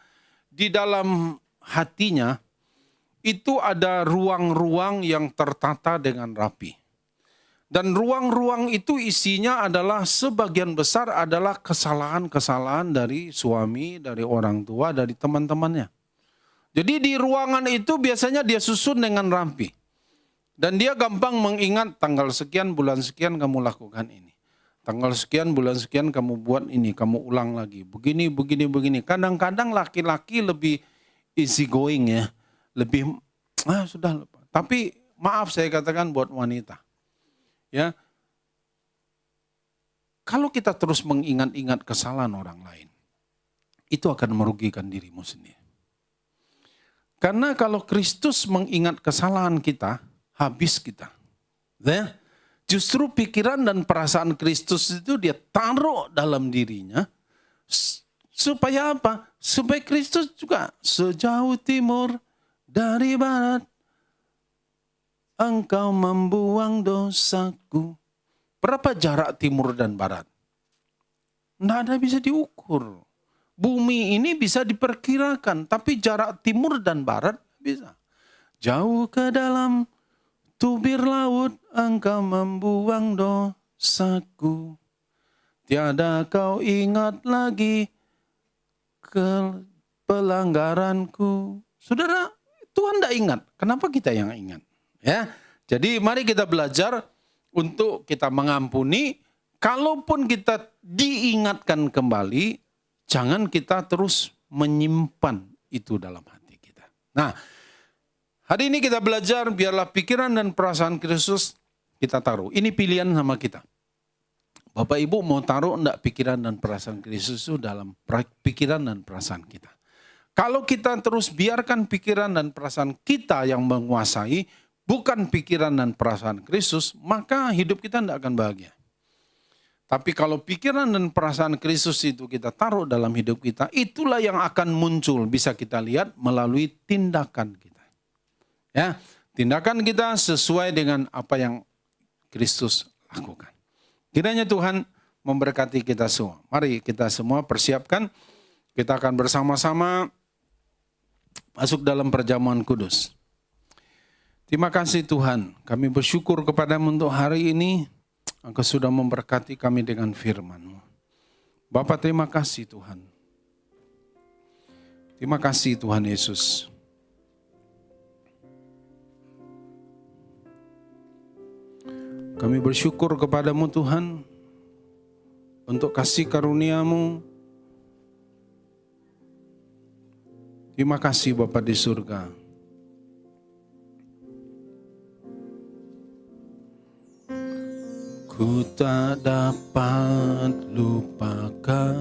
Speaker 4: di dalam hatinya itu ada ruang-ruang yang tertata dengan rapi. Dan ruang-ruang itu isinya adalah sebagian besar adalah kesalahan-kesalahan dari suami, dari orang tua, dari teman-temannya. Jadi di ruangan itu biasanya dia susun dengan rapi. Dan dia gampang mengingat tanggal sekian, bulan sekian kamu lakukan ini. Tanggal sekian, bulan sekian kamu buat ini, kamu ulang lagi. Begini, begini, begini. Kadang-kadang laki-laki lebih easy going ya. Lebih, sudah lupa. Tapi maaf saya katakan buat wanita. Ya, kalau kita terus mengingat-ingat kesalahan orang lain, itu akan merugikan dirimu sendiri. Karena kalau Kristus mengingat kesalahan kita, habis kita. Ya, justru pikiran dan perasaan Kristus itu dia taruh dalam dirinya. Supaya apa? Supaya Kristus juga sejauh timur dari barat, engkau membuang dosaku. Berapa jarak timur dan barat? Tidak ada bisa diukur. Bumi ini bisa diperkirakan, tapi jarak timur dan barat bisa. Jauh ke dalam tubir laut, engkau membuang dosaku. Tiada kau ingat lagi pelanggaranku. Saudara, Tuhan tidak ingat. Kenapa kita yang ingat? Ya, jadi mari kita belajar untuk kita mengampuni kalaupun kita diingatkan kembali, jangan kita terus menyimpan itu dalam hati kita. Nah, hari ini kita belajar biarlah pikiran dan perasaan Kristus kita taruh. Ini pilihan sama kita. Bapak Ibu mau taruh enggak pikiran dan perasaan Kristus itu dalam pikiran dan perasaan kita. Kalau kita terus biarkan pikiran dan perasaan kita yang menguasai, bukan pikiran dan perasaan Kristus, maka hidup kita tidak akan bahagia. Tapi kalau pikiran dan perasaan Kristus itu kita taruh dalam hidup kita, itulah yang akan muncul, bisa kita lihat melalui tindakan kita. Ya, tindakan kita sesuai dengan apa yang Kristus lakukan. Kiranya Tuhan memberkati kita semua. Mari kita semua persiapkan. Kita akan bersama-sama masuk dalam perjamuan kudus. Terima kasih Tuhan. Kami bersyukur kepadamu untuk hari ini. Engkau sudah memberkati kami dengan firman-Mu. Bapa, terima kasih Tuhan. Terima kasih Tuhan Yesus. Kami bersyukur kepadamu Tuhan untuk kasih karunia-Mu. Terima kasih Bapa di surga. Ku tak dapat lupakan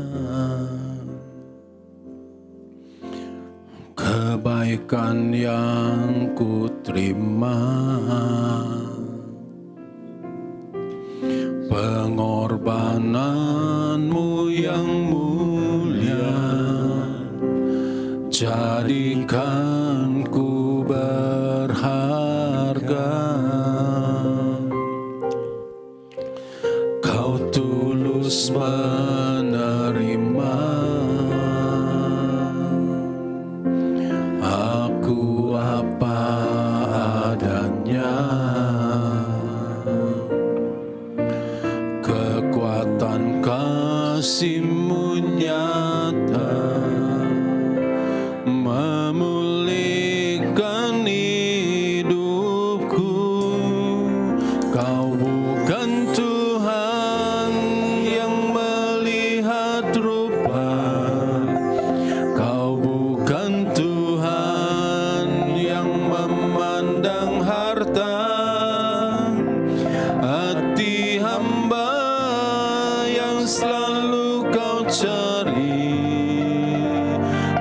Speaker 4: kebaikan yang ku terima. Pengorbananmu yang mulia jadikan ku berharga. Kau tulus menerima aku apa adanya. Kasih-Mu nyata memulihkan hidupku. Kau bukan Tuhan yang melihat rupa, Kau bukan Tuhan yang memandang harta. Hati hamba selalu Kau cari,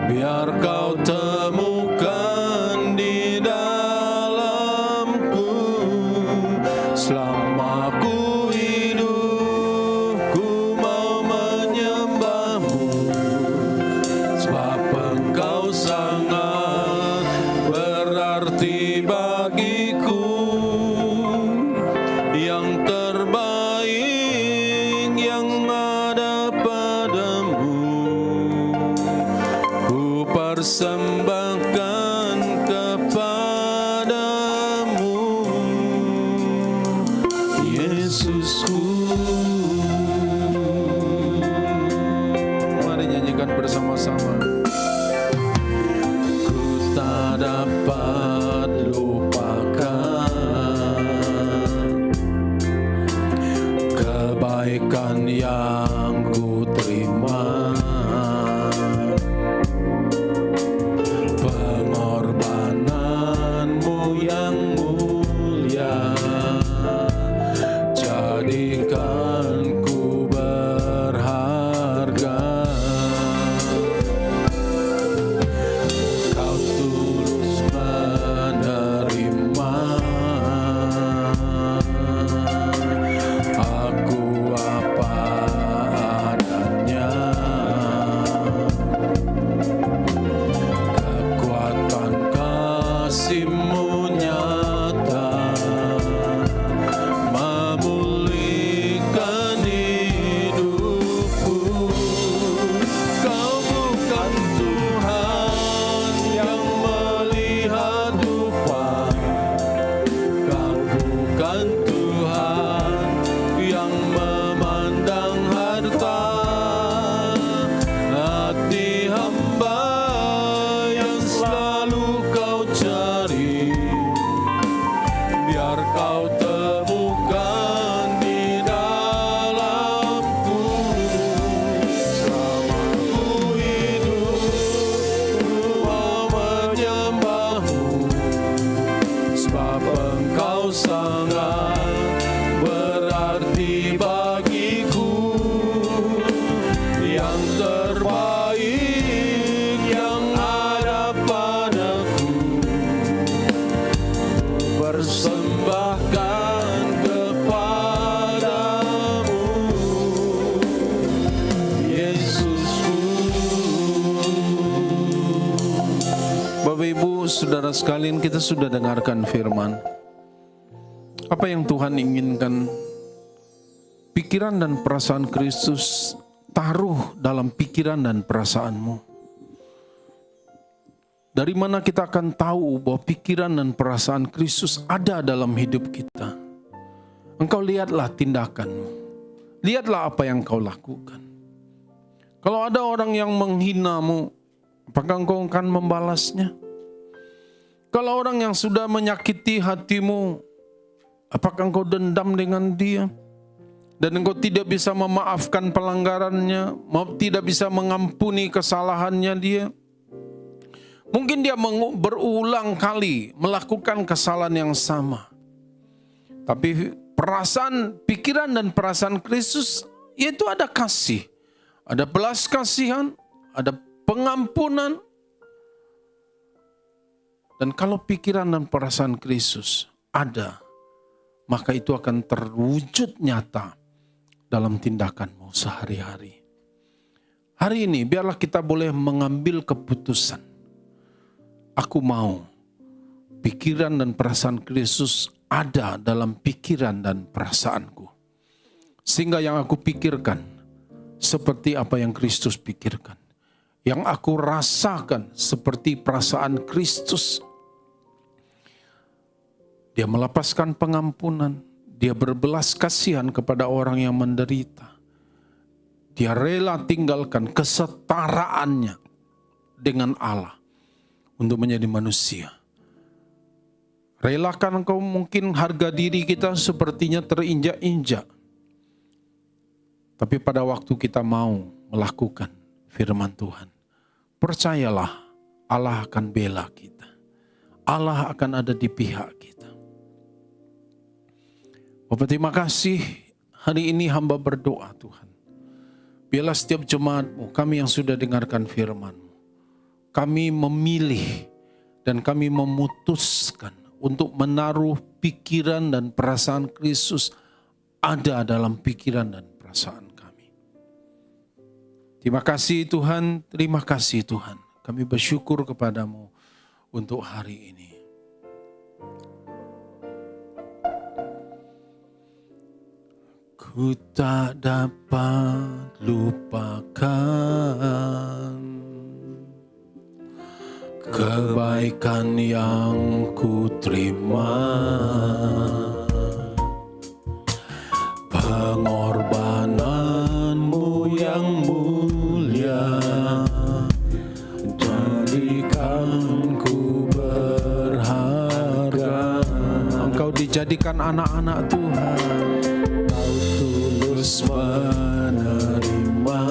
Speaker 4: biar Kau temukan di dalamku. Selama ku hidup, ku mau menyembah-Mu, sebab Engkau sangat berarti bagiku. Yang terbaik yang ada padamu, ku persembahkan kepadamu, Yesusku. Mari nyanyikan bersama-sama. Ku tak dapat lupakan kebaikan yang ku terima. Pengorbananmu yang mulia jadikan ku berharga. Bapak Ibu, saudara sekalian, kita sudah dengarkan firman. Apa yang Tuhan inginkan? Pikiran dan perasaan Kristus taruh dalam pikiran dan perasaanmu. Dari mana kita akan tahu bahwa pikiran dan perasaan Kristus ada dalam hidup kita? Engkau lihatlah tindakanmu. Lihatlah apa yang kau lakukan. Kalau ada orang yang menghinamu, apakah engkau akan membalasnya? Kalau orang yang sudah menyakiti hatimu, apakah engkau dendam dengan dia? Dan engkau tidak bisa memaafkan pelanggarannya, tidak bisa mengampuni kesalahannya dia. Mungkin dia berulang kali melakukan kesalahan yang sama. Tapi pikiran dan perasaan Kristus, yaitu ada kasih. Ada belas kasihan, ada pengampunan. Dan kalau pikiran dan perasaan Kristus ada, maka itu akan terwujud nyata dalam tindakanmu sehari-hari. Hari ini biarlah kita boleh mengambil keputusan. Aku mau pikiran dan perasaan Kristus ada dalam pikiran dan perasaanku. Sehingga yang aku pikirkan seperti apa yang Kristus pikirkan. Yang aku rasakan seperti perasaan Kristus. Dia melepaskan pengampunan. Dia berbelas kasihan kepada orang yang menderita. Dia rela tinggalkan kesetaraannya dengan Allah untuk menjadi manusia. Relakan engkau mungkin harga diri kita sepertinya terinjak-injak. Tapi pada waktu kita mau melakukan firman Tuhan, percayalah Allah akan bela kita. Allah akan ada di pihak kita. Bapak, terima kasih hari ini hamba berdoa Tuhan. Biarlah setiap jemaat-Mu, kami yang sudah dengarkan firman-Mu, kami memilih dan kami memutuskan untuk menaruh pikiran dan perasaan Kristus ada dalam pikiran dan perasaan kami. Terima kasih Tuhan, terima kasih Tuhan. Kami bersyukur kepadamu untuk hari ini. Ku tak dapat lupakan kebaikan yang ku terima, pengorbananmu yang mulia, jadikan ku berharga. Engkau dijadikan anak-anak Tuhan. Tulus menerima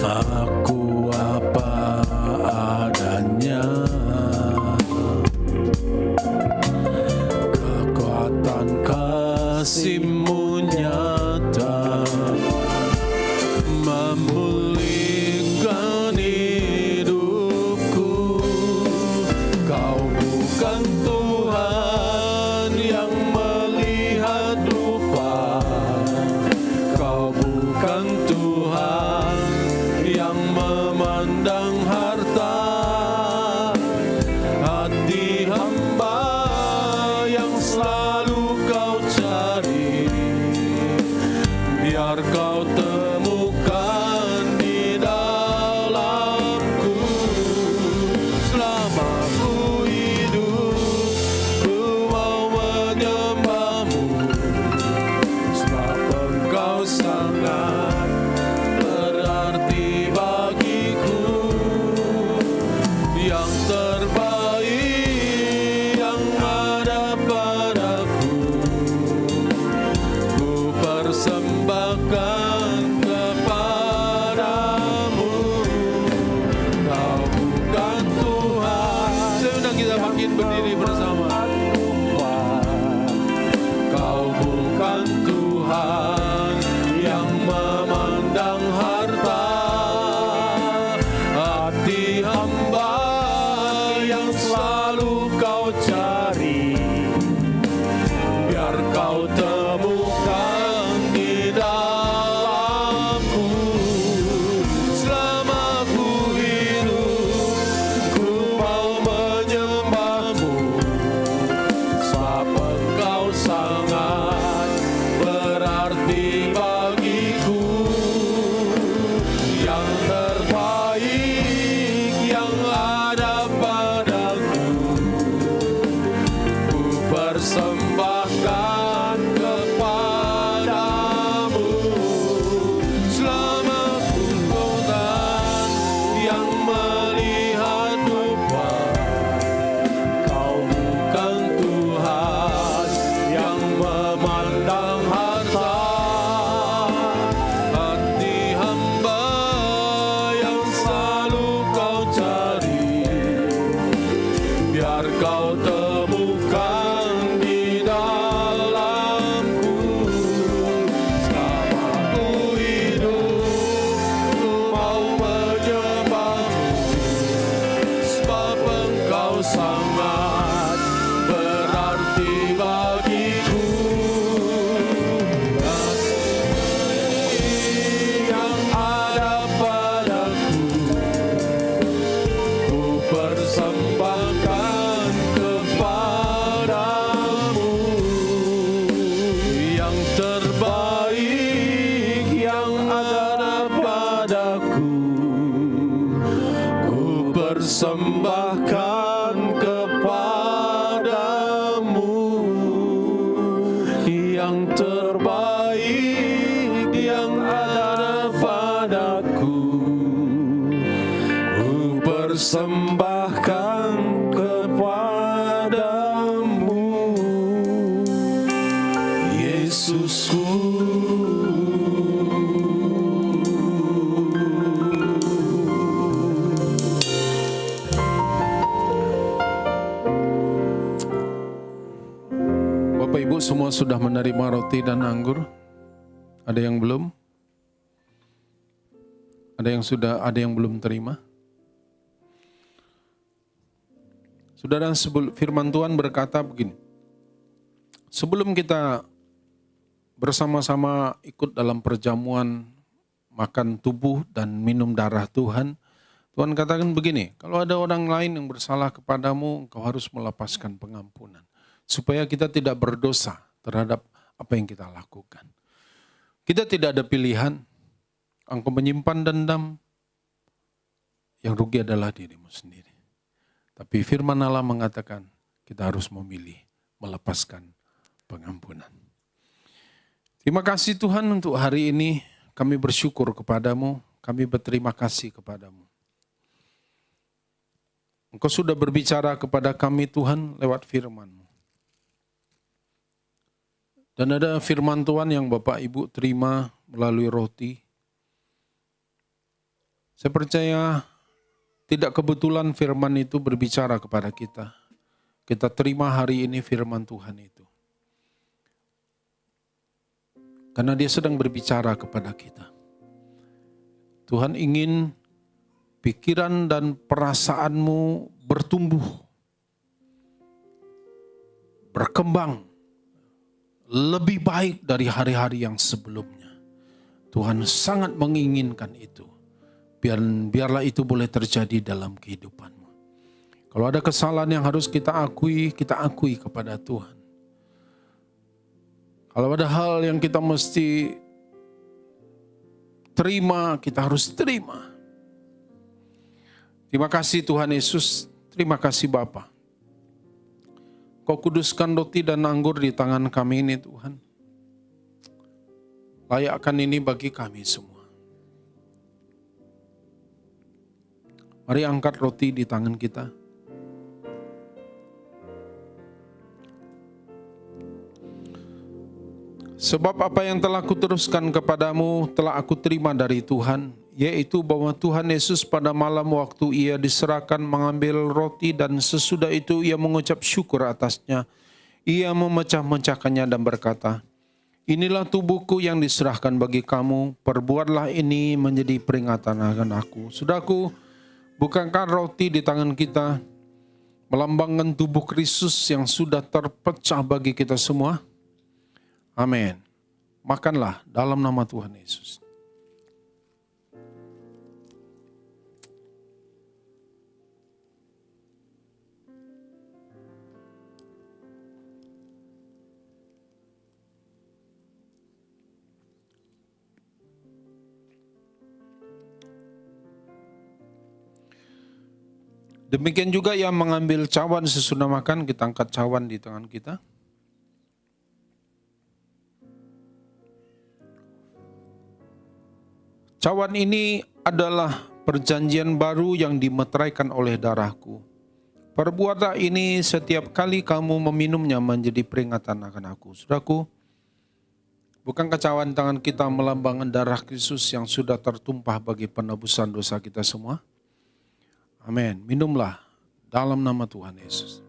Speaker 4: aku apa adanya, kekuatan kasih-Mu nyata memulihkan hidupku. Kau bukan Tuhan yang melihat rupa, Kau bukan Tuhan yang padaku, ku persembahkan kepadamu yang terbaik yang ada padaku, ku persembahkan kepadamu, Yesusku. Bapak Ibu semua sudah menerima roti dan anggur? Ada yang belum? Ada yang sudah, ada yang belum terima? Saudara, firman Tuhan berkata begini. Sebelum kita bersama-sama ikut dalam perjamuan makan tubuh dan minum darah Tuhan, Tuhan katakan begini, kalau ada orang lain yang bersalah kepadamu, engkau harus melepaskan pengampunan. Supaya kita tidak berdosa terhadap apa yang kita lakukan. Kita tidak ada pilihan, engkau menyimpan dendam, yang rugi adalah dirimu sendiri. Tapi firman Allah mengatakan, kita harus memilih, melepaskan pengampunan. Terima kasih Tuhan untuk hari ini, kami bersyukur kepadamu, kami berterima kasih kepadamu. Engkau sudah berbicara kepada kami Tuhan lewat firman-Mu. Dan ada firman Tuhan yang Bapak Ibu terima melalui roti. Saya percaya tidak kebetulan firman itu berbicara kepada kita. Kita terima hari ini firman Tuhan itu. Karena dia sedang berbicara kepada kita. Tuhan ingin pikiran dan perasaanmu bertumbuh, berkembang, lebih baik dari hari-hari yang sebelumnya. Tuhan sangat menginginkan itu. Biarlah itu boleh terjadi dalam kehidupanmu. Kalau ada kesalahan yang harus kita akui kepada Tuhan. Kalau ada hal yang kita mesti terima, kita harus terima. Terima kasih Tuhan Yesus, terima kasih Bapa. Kau kuduskan roti dan anggur di tangan kami ini Tuhan. Layakkan ini bagi kami semua. Mari angkat roti di tangan kita. Sebab apa yang telah kuteruskan kepadamu telah aku terima dari Tuhan, yaitu bahwa Tuhan Yesus pada malam waktu ia diserahkan mengambil roti dan sesudah itu ia mengucap syukur atasnya. Ia memecah-mecahkannya dan berkata, inilah tubuhku yang diserahkan bagi kamu, perbuatlah ini menjadi peringatan akan aku. Saudaraku, bukankah roti di tangan kita melambangkan tubuh Kristus yang sudah terpecah bagi kita semua? Amin. Makanlah dalam nama Tuhan Yesus. Demikian juga yang mengambil cawan sesudah makan, kita angkat cawan di tangan kita. Cawan ini adalah perjanjian baru yang dimeteraikan oleh darahku. Perbuatlah ini setiap kali kamu meminumnya menjadi peringatan akan aku. Saudaraku, bukankah cawan tangan kita melambangkan darah Kristus yang sudah tertumpah bagi penebusan dosa kita semua? Amin. Minumlah dalam nama Tuhan Yesus.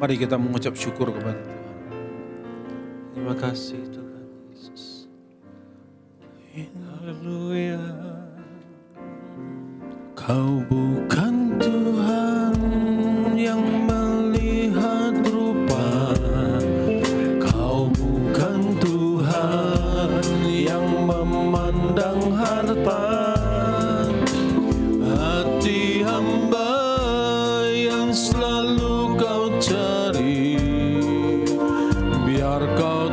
Speaker 4: Mari kita mengucap syukur kepada Tuhan. Terima kasih Tuhan Yesus. Haleluya. Kau bukan Tuhan yang melihat rupa. Kau bukan Tuhan yang memandang harta. Hati hamba yang selalu kau cari, biar kau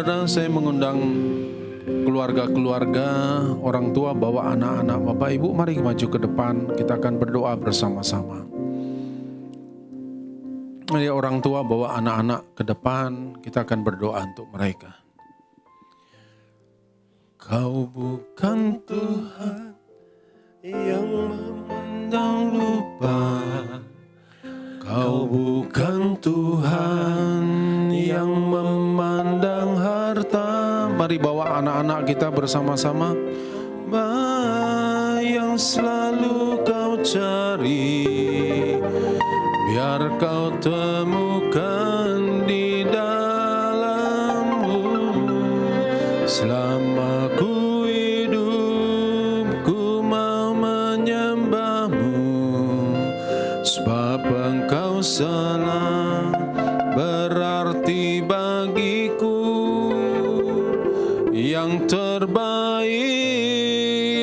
Speaker 4: saudara, saya mengundang keluarga-keluarga, orang tua bawa anak-anak. Bapak Ibu, mari maju ke depan, kita akan berdoa bersama-sama. Mari orang tua bawa anak-anak ke depan, kita akan berdoa untuk mereka. Kau bukan Tuhan yang memandang lupa, Kau bukan Tuhan yang memandang harta. Mari bawa anak-anak kita bersama-sama. Yang selalu kau cari, biar kau temukan di dalammu. Selama ku hidup, ku mau menyembahmu, sebab engkau salah berarti bagiku. Yang terbaik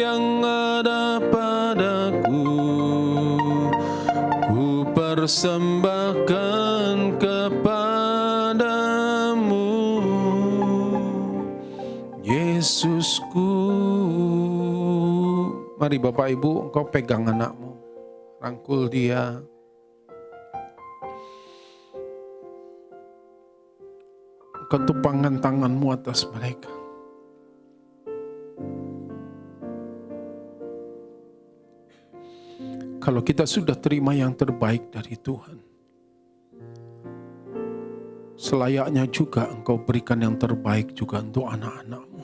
Speaker 4: yang ada padaku, ku persembahkan kepadamu, Yesusku. Mari Bapak Ibu, engkau pegang anakmu, rangkul dia. Engkau tupangkan tanganmu atas mereka. Kalau kita sudah terima yang terbaik dari Tuhan, selayaknya juga engkau berikan yang terbaik juga untuk anak-anakmu.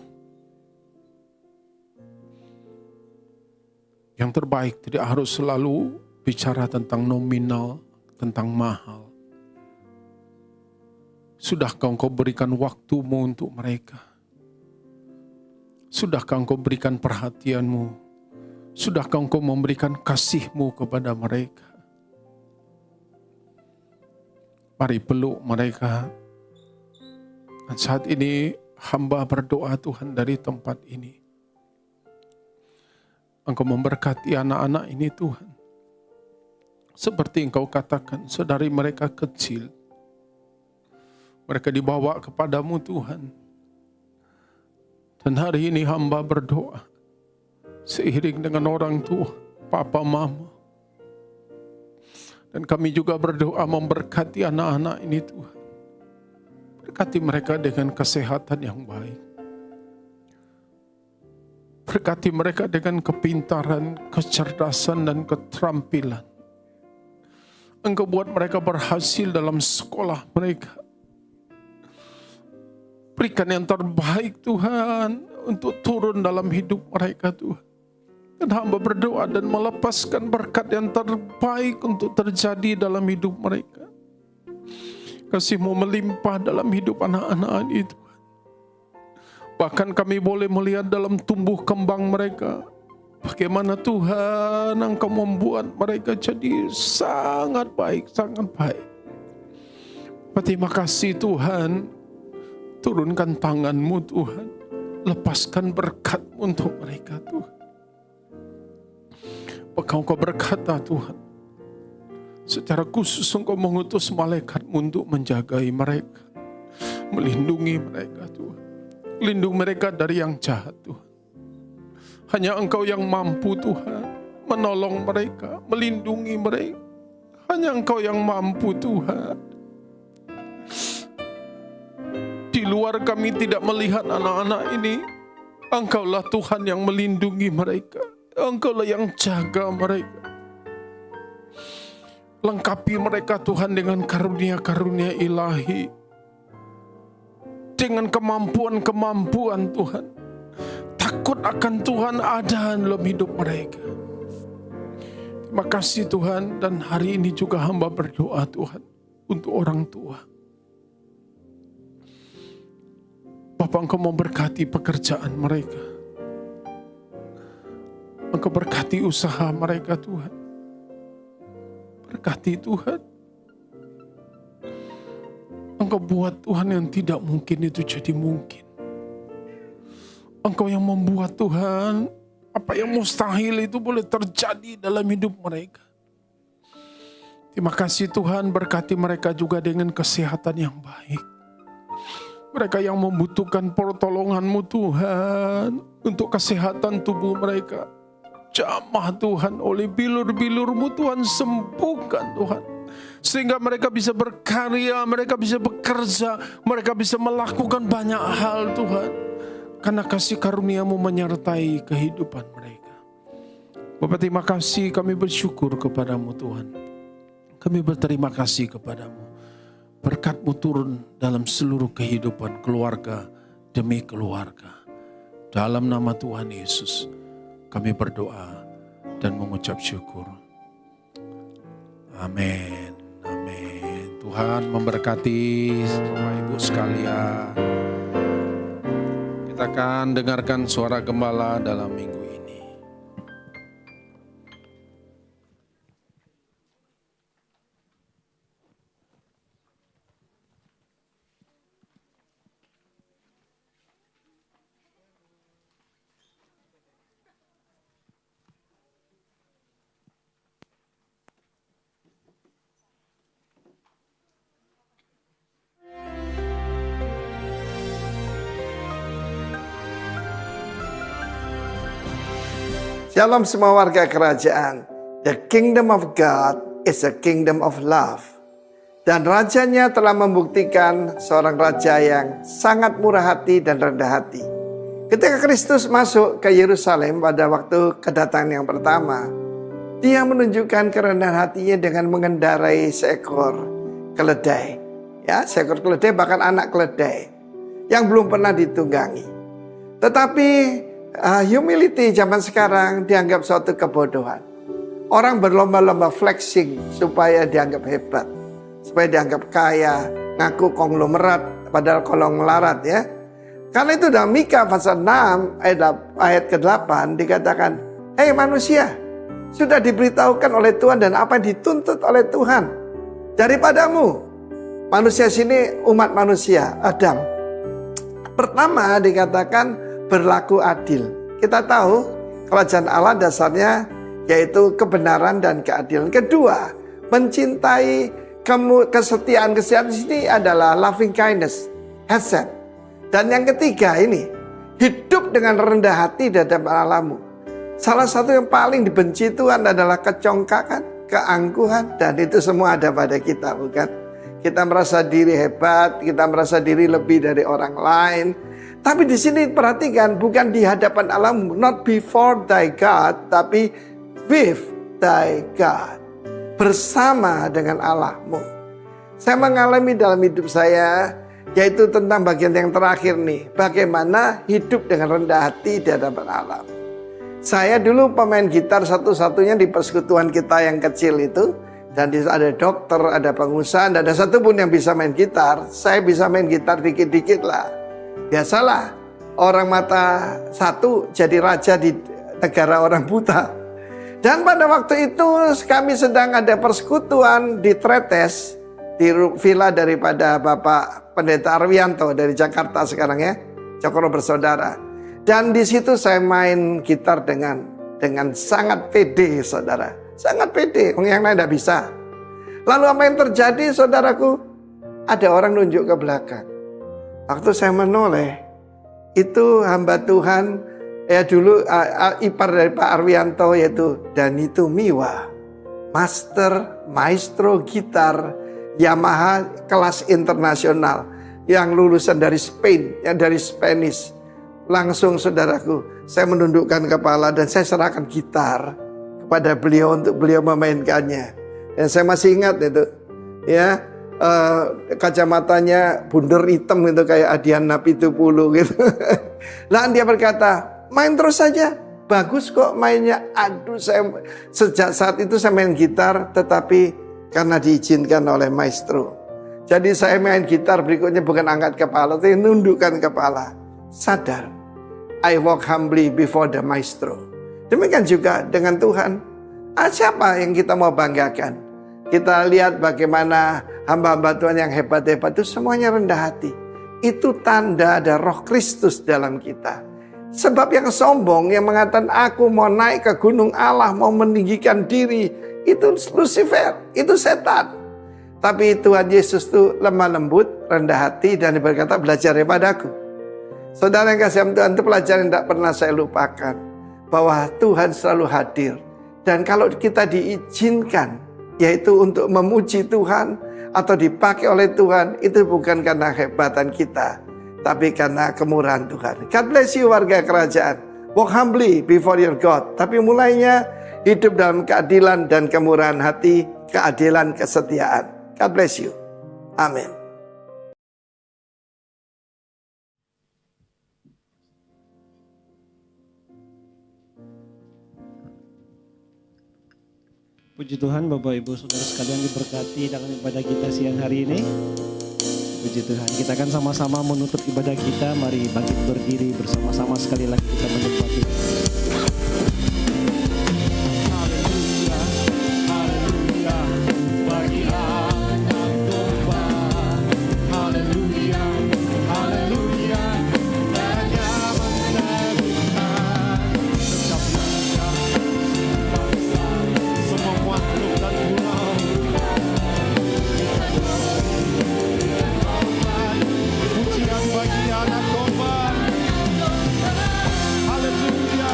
Speaker 4: Yang terbaik tidak harus selalu bicara tentang nominal, tentang mahal. Sudahkah engkau berikan waktumu untuk mereka? Sudahkah engkau berikan perhatianmu? Sudahkah engkau memberikan kasih-Mu kepada mereka? Mari peluk mereka. Dan saat ini hamba berdoa Tuhan dari tempat ini. Engkau memberkati anak-anak ini Tuhan. Seperti Engkau katakan, sedari mereka kecil, mereka dibawa kepadamu Tuhan. Dan hari ini hamba berdoa, seiring dengan orang tua, papa, mama. Dan kami juga berdoa memberkati anak-anak ini Tuhan. Berkati mereka dengan kesehatan yang baik. Berkati mereka dengan kepintaran, kecerdasan, dan keterampilan. Engkau buat mereka berhasil dalam sekolah mereka. Berikan yang terbaik Tuhan untuk turun dalam hidup mereka Tuhan. Dan hamba berdoa dan melepaskan berkat yang terbaik untuk terjadi dalam hidup mereka. Kasih-Mu melimpah dalam hidup anak-anak itu. Bahkan kami boleh melihat dalam tumbuh kembang mereka, bagaimana Tuhan Engkau membuat mereka jadi sangat baik, sangat baik. Terima kasih Tuhan, turunkan tangan-Mu Tuhan, lepaskan berkat untuk mereka Tuhan. Engkau berkata Tuhan, secara khusus Engkau mengutus malaikat-Mu untuk menjagai mereka, melindungi mereka Tuhan. Lindungi mereka dari yang jahat Tuhan. Hanya Engkau yang mampu Tuhan menolong mereka, melindungi mereka. Hanya Engkau yang mampu Tuhan. Di luar kami tidak melihat anak-anak ini. Engkaulah Tuhan yang melindungi mereka. Engkaulah yang jaga mereka. Lengkapi mereka Tuhan dengan karunia-karunia ilahi. Dengan kemampuan-kemampuan Tuhan. Takut akan Tuhan ada dalam hidup mereka. Terima kasih Tuhan, dan hari ini juga hamba berdoa Tuhan untuk orang tua. Bapa, Engkau memberkati pekerjaan mereka. Engkau berkati usaha mereka Tuhan. Berkati Tuhan. Engkau buat Tuhan yang tidak mungkin itu jadi mungkin. Engkau yang membuat Tuhan, apa yang mustahil itu boleh terjadi dalam hidup mereka. Terima kasih Tuhan, berkati mereka juga dengan kesehatan yang baik. Mereka yang membutuhkan pertolongan-Mu Tuhan, untuk kesehatan tubuh mereka. Jamah Tuhan, oleh bilur-bilur-Mu Tuhan, sembuhkan Tuhan. Sehingga mereka bisa berkarya, mereka bisa bekerja, mereka bisa melakukan banyak hal Tuhan. Karena kasih karunia-Mu menyertai kehidupan mereka. Bapa, terima kasih, kami bersyukur kepadamu Tuhan. Kami berterima kasih kepadamu. Berkat-Mu turun dalam seluruh kehidupan keluarga demi keluarga. Dalam nama Tuhan Yesus, kami berdoa dan mengucap syukur. Amin. Amin. Tuhan memberkati Bapak Ibu sekalian. Kita akan dengarkan suara gembala dalam minggu ini.
Speaker 5: Shalom semua warga kerajaan. The kingdom of God is a kingdom of love. Dan rajanya telah membuktikan seorang raja yang sangat murah hati dan rendah hati. Ketika Kristus masuk ke Yerusalem pada waktu kedatangan yang pertama, dia menunjukkan kerendahan hatinya dengan mengendarai seekor keledai. Ya, seekor keledai, bahkan anak keledai yang belum pernah ditunggangi. Tetapi humility zaman sekarang dianggap suatu kebodohan. Orang berlomba-lomba flexing supaya dianggap hebat, supaya dianggap kaya, ngaku konglomerat padahal konglomerat ya. Karena itu dalam Mika pasal 6 ayat ke-8 dikatakan, "Hei manusia, sudah diberitahukan oleh Tuhan dan apa yang dituntut oleh Tuhan daripadamu." Manusia sini umat manusia, Adam. Pertama dikatakan berlaku adil. Kita tahu kerajaan Allah dasarnya yaitu kebenaran dan keadilan. Kedua, mencintai kesetiaan. Kesetiaan di sini adalah loving kindness, hesed. Dan yang ketiga ini, hidup dengan rendah hati di hadapan Allahmu. Salah satu yang paling dibenci Tuhan adalah kecongkakan, keangkuhan, dan itu semua ada pada kita, bukan? Kita merasa diri hebat, kita merasa diri lebih dari orang lain. Tapi di sini perhatikan, bukan di hadapan Allahmu, not before thy God, tapi with thy God, bersama dengan Allahmu. Saya mengalami dalam hidup saya, yaitu tentang bagian yang terakhir nih, bagaimana hidup dengan rendah hati di hadapan Allah. Saya dulu pemain gitar satu-satunya di persekutuan kita yang kecil itu, dan ada dokter, ada pengusaha, tidak ada satupun yang bisa main gitar. Saya bisa main gitar dikit-dikit lah. Biasalah, orang mata satu jadi raja di negara orang buta. Dan pada waktu itu kami sedang ada persekutuan di Tretes, di villa daripada Bapak Pendeta Arwianto dari Jakarta sekarang ya, Cokro Bersaudara. Dan di situ saya main gitar dengan sangat pede, saudara. Sangat pede, yang lain tidak bisa. Lalu apa yang terjadi, saudaraku? Ada orang nunjuk ke belakang. Waktu saya menoleh, itu hamba Tuhan, ya dulu ipar dari Pak Arwianto, yaitu Danito Miwa, maestro gitar Yamaha kelas internasional, yang lulusan dari Spain, yang dari Spanish. Langsung saudaraku, saya menundukkan kepala dan saya serahkan gitar kepada beliau untuk beliau memainkannya. Dan saya masih ingat itu, ya, kacamatanya bundar hitam gitu kayak Adian Napitupulu gitu. Lalu dia berkata, main terus saja, bagus kok mainnya. Aduh, saya sejak saat itu saya main gitar, tetapi karena diizinkan oleh maestro. Jadi saya main gitar berikutnya bukan angkat kepala, tapi nundukkan kepala. Sadar, I walk humbly before the maestro. Demikian juga dengan Tuhan. Siapa yang kita mau banggakan? Kita lihat bagaimana hamba-hamba Tuhan yang hebat-hebat itu semuanya rendah hati. Itu tanda ada roh Kristus dalam kita. Sebab yang sombong, yang mengatakan aku mau naik ke gunung Allah, mau meninggikan diri, itu Lucifer, itu setan. Tapi Tuhan Yesus itu lemah lembut, rendah hati, dan berkata, belajar daripadaku. Saudara yang kasih Tuhan, itu pelajaran yang tidak pernah saya lupakan. Bahwa Tuhan selalu hadir. Dan kalau kita diizinkan, yaitu untuk memuji Tuhan, atau dipakai oleh Tuhan, itu bukan karena kehebatan kita, tapi karena kemurahan Tuhan. God bless you warga kerajaan. Walk humbly before your God. Tapi mulainya hidup dalam keadilan dan kemurahan hati, keadilan, kesetiaan. God bless you. Amin.
Speaker 1: Puji Tuhan, Bapak Ibu Saudara sekalian, diberkati dalam ibadah kita siang hari ini. Puji Tuhan, kita akan sama-sama menutup ibadah kita. Mari bangkit berdiri bersama-sama sekali lagi kita menikmati.
Speaker 2: Haleluya, haleluya, bagi anak domba. Haleluya, haleluya, hanya menegurkan setiap raja, bangsa, semua makhluk dan pulau. Pujian bagi anak domba. Haleluya,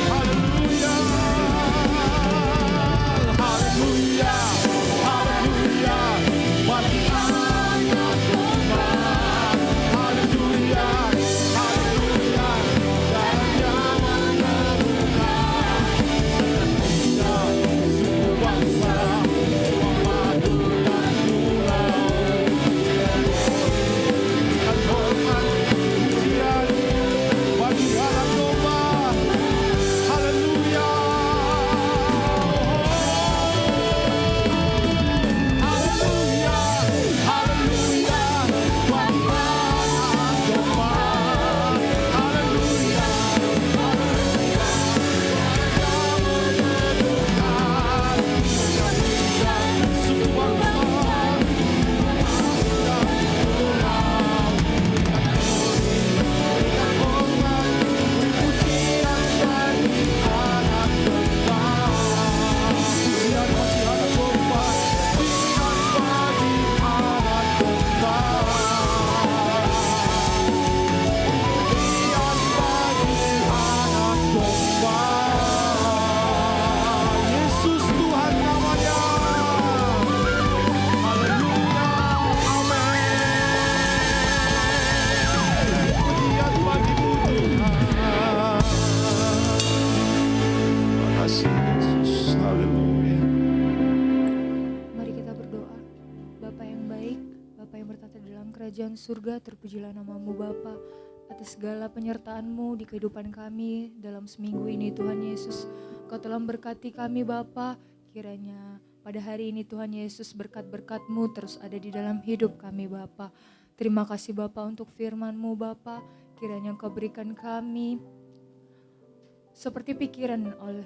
Speaker 2: haleluya, haleluya, haleluya, bagi anak domba. Haleluya, haleluya, dan yang menemukan setiap suku bangsa, semua makhluk dan pulau. Dan hormat, pujian bagi anak domba. Haleluya. Haleluya, haleluya, bagi anak domba. Haleluya, haleluya, yang meneguhkan setiap suku bangsa dan pulau. Hormat, pujian bagi anak domba. Pujian bagi anak domba. Pujian bagi anak domba. Pujian bagi anak domba. Yesus Tuhan namanya. Haleluya, amin. Pujian bagimu Tuhan. Terima kasih Yesus. Haleluya.
Speaker 3: Mari kita berdoa. Bapa yang baik, Bapa yang bertata dalam kerajaan surga, terpujilah namamu Bapa, atas segala penyertaan-Mu di kehidupan kami dalam seminggu ini Tuhan Yesus. Kau telah memberkati kami Bapa, kiranya pada hari ini Tuhan Yesus berkat-berkat-Mu terus ada di dalam hidup kami Bapa. Terima kasih Bapa untuk firman-Mu Bapa, kiranya Kau berikan kami seperti pikiran oleh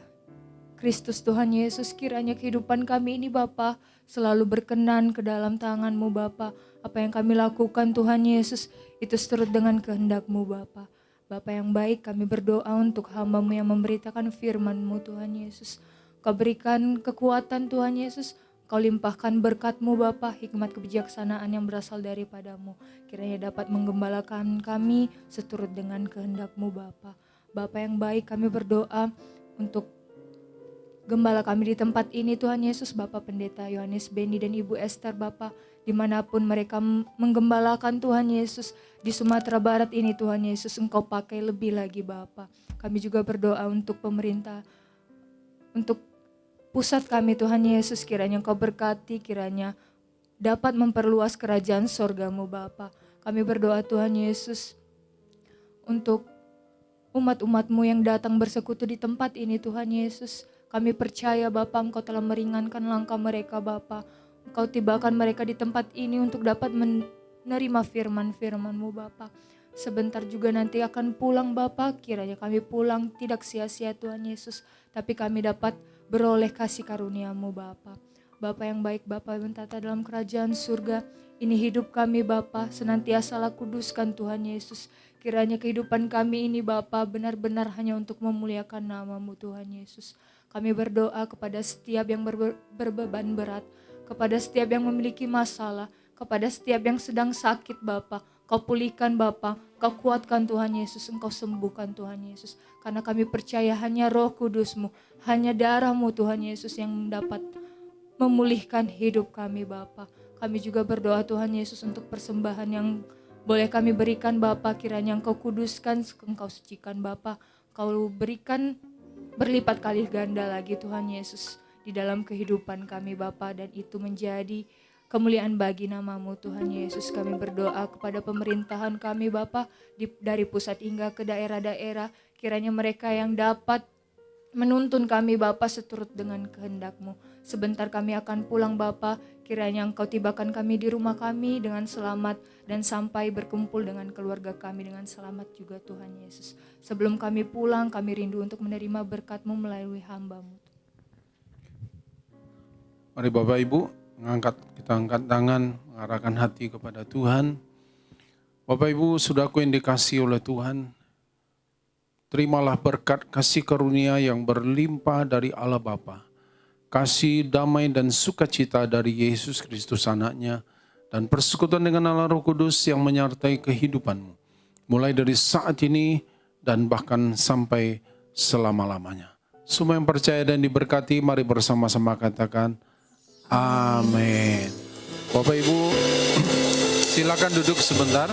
Speaker 3: Kristus Tuhan Yesus, kiranya kehidupan kami ini Bapa selalu berkenan ke dalam tangan-Mu Bapa. Apa yang kami lakukan Tuhan Yesus itu seturut dengan kehendak-Mu Bapa. Bapa yang baik, kami berdoa untuk hamba-Mu yang memberitakan firman-Mu Tuhan Yesus. Kau berikan kekuatan Tuhan Yesus, Kau limpahkan berkat-Mu Bapa, hikmat kebijaksanaan yang berasal daripada-Mu. Kiranya dapat menggembalakan kami seturut dengan kehendak-Mu Bapa. Bapa yang baik, kami berdoa untuk gembala kami di tempat ini Tuhan Yesus, Bapak Pendeta Yohanes Beni dan Ibu Esther Bapak, dimanapun mereka menggembalakan Tuhan Yesus, di Sumatera Barat ini Tuhan Yesus, Engkau pakai lebih lagi Bapak. Kami juga berdoa untuk pemerintah, untuk pusat kami Tuhan Yesus, kiranya Engkau berkati, kiranya dapat memperluas kerajaan sorga-Mu Bapa. Kami berdoa Tuhan Yesus untuk umat-umat-Mu yang datang bersekutu di tempat ini Tuhan Yesus. Kami percaya Bapa, Engkau telah meringankan langkah mereka Bapa. Engkau tibakan mereka di tempat ini untuk dapat menerima firman-firman-Mu Bapa. Sebentar juga nanti akan pulang Bapa, kiranya kami pulang tidak sia-sia Tuhan Yesus, tapi kami dapat beroleh kasih karunia-Mu Bapa. Bapa yang baik, Bapa yang mentata dalam kerajaan surga, ini hidup kami Bapa, senantiasalah kuduskan Tuhan Yesus. Kiranya kehidupan kami ini Bapa benar-benar hanya untuk memuliakan nama-Mu Tuhan Yesus. Kami berdoa kepada setiap yang berbeban berat. kepada setiap yang memiliki masalah, kepada setiap yang sedang sakit Bapa. Kau pulihkan Bapa, Kau kuatkan Tuhan Yesus, Engkau sembuhkan Tuhan Yesus. Karena kami percaya hanya Roh Kudus-Mu, hanya darah-Mu Tuhan Yesus yang dapat memulihkan hidup kami Bapa. Kami juga berdoa Tuhan Yesus untuk persembahan yang boleh kami berikan Bapa, kiranya Engkau kuduskan, Engkau sucikan Bapa. Kau berikan berlipat kali ganda lagi Tuhan Yesus di dalam kehidupan kami Bapa, dan itu menjadi kemuliaan bagi nama-Mu Tuhan Yesus. Kami berdoa kepada pemerintahan kami Bapa, dari pusat hingga ke daerah-daerah, kiranya mereka yang dapat menuntun kami Bapa seturut dengan kehendak-Mu. Sebentar kami akan pulang Bapa, kiranya Engkau tibakan kami di rumah kami dengan selamat dan sampai berkumpul dengan keluarga kami dengan selamat juga Tuhan Yesus. Sebelum kami pulang, kami rindu untuk menerima berkat-Mu melalui hamba-Mu.
Speaker 4: Mari Bapak Ibu, kita angkat tangan, mengarahkan hati kepada Tuhan. Bapak Ibu, saudaraku yang dikasihi oleh Tuhan, terimalah berkat kasih karunia yang berlimpah dari Allah Bapa, kasih, damai, dan sukacita dari Yesus Kristus anaknya, dan persekutuan dengan Allah Roh Kudus yang menyertai kehidupanmu, mulai dari saat ini dan bahkan sampai selama-lamanya. Semua yang percaya dan diberkati, mari bersama-sama katakan, amin. Bapak Ibu, silakan duduk sebentar.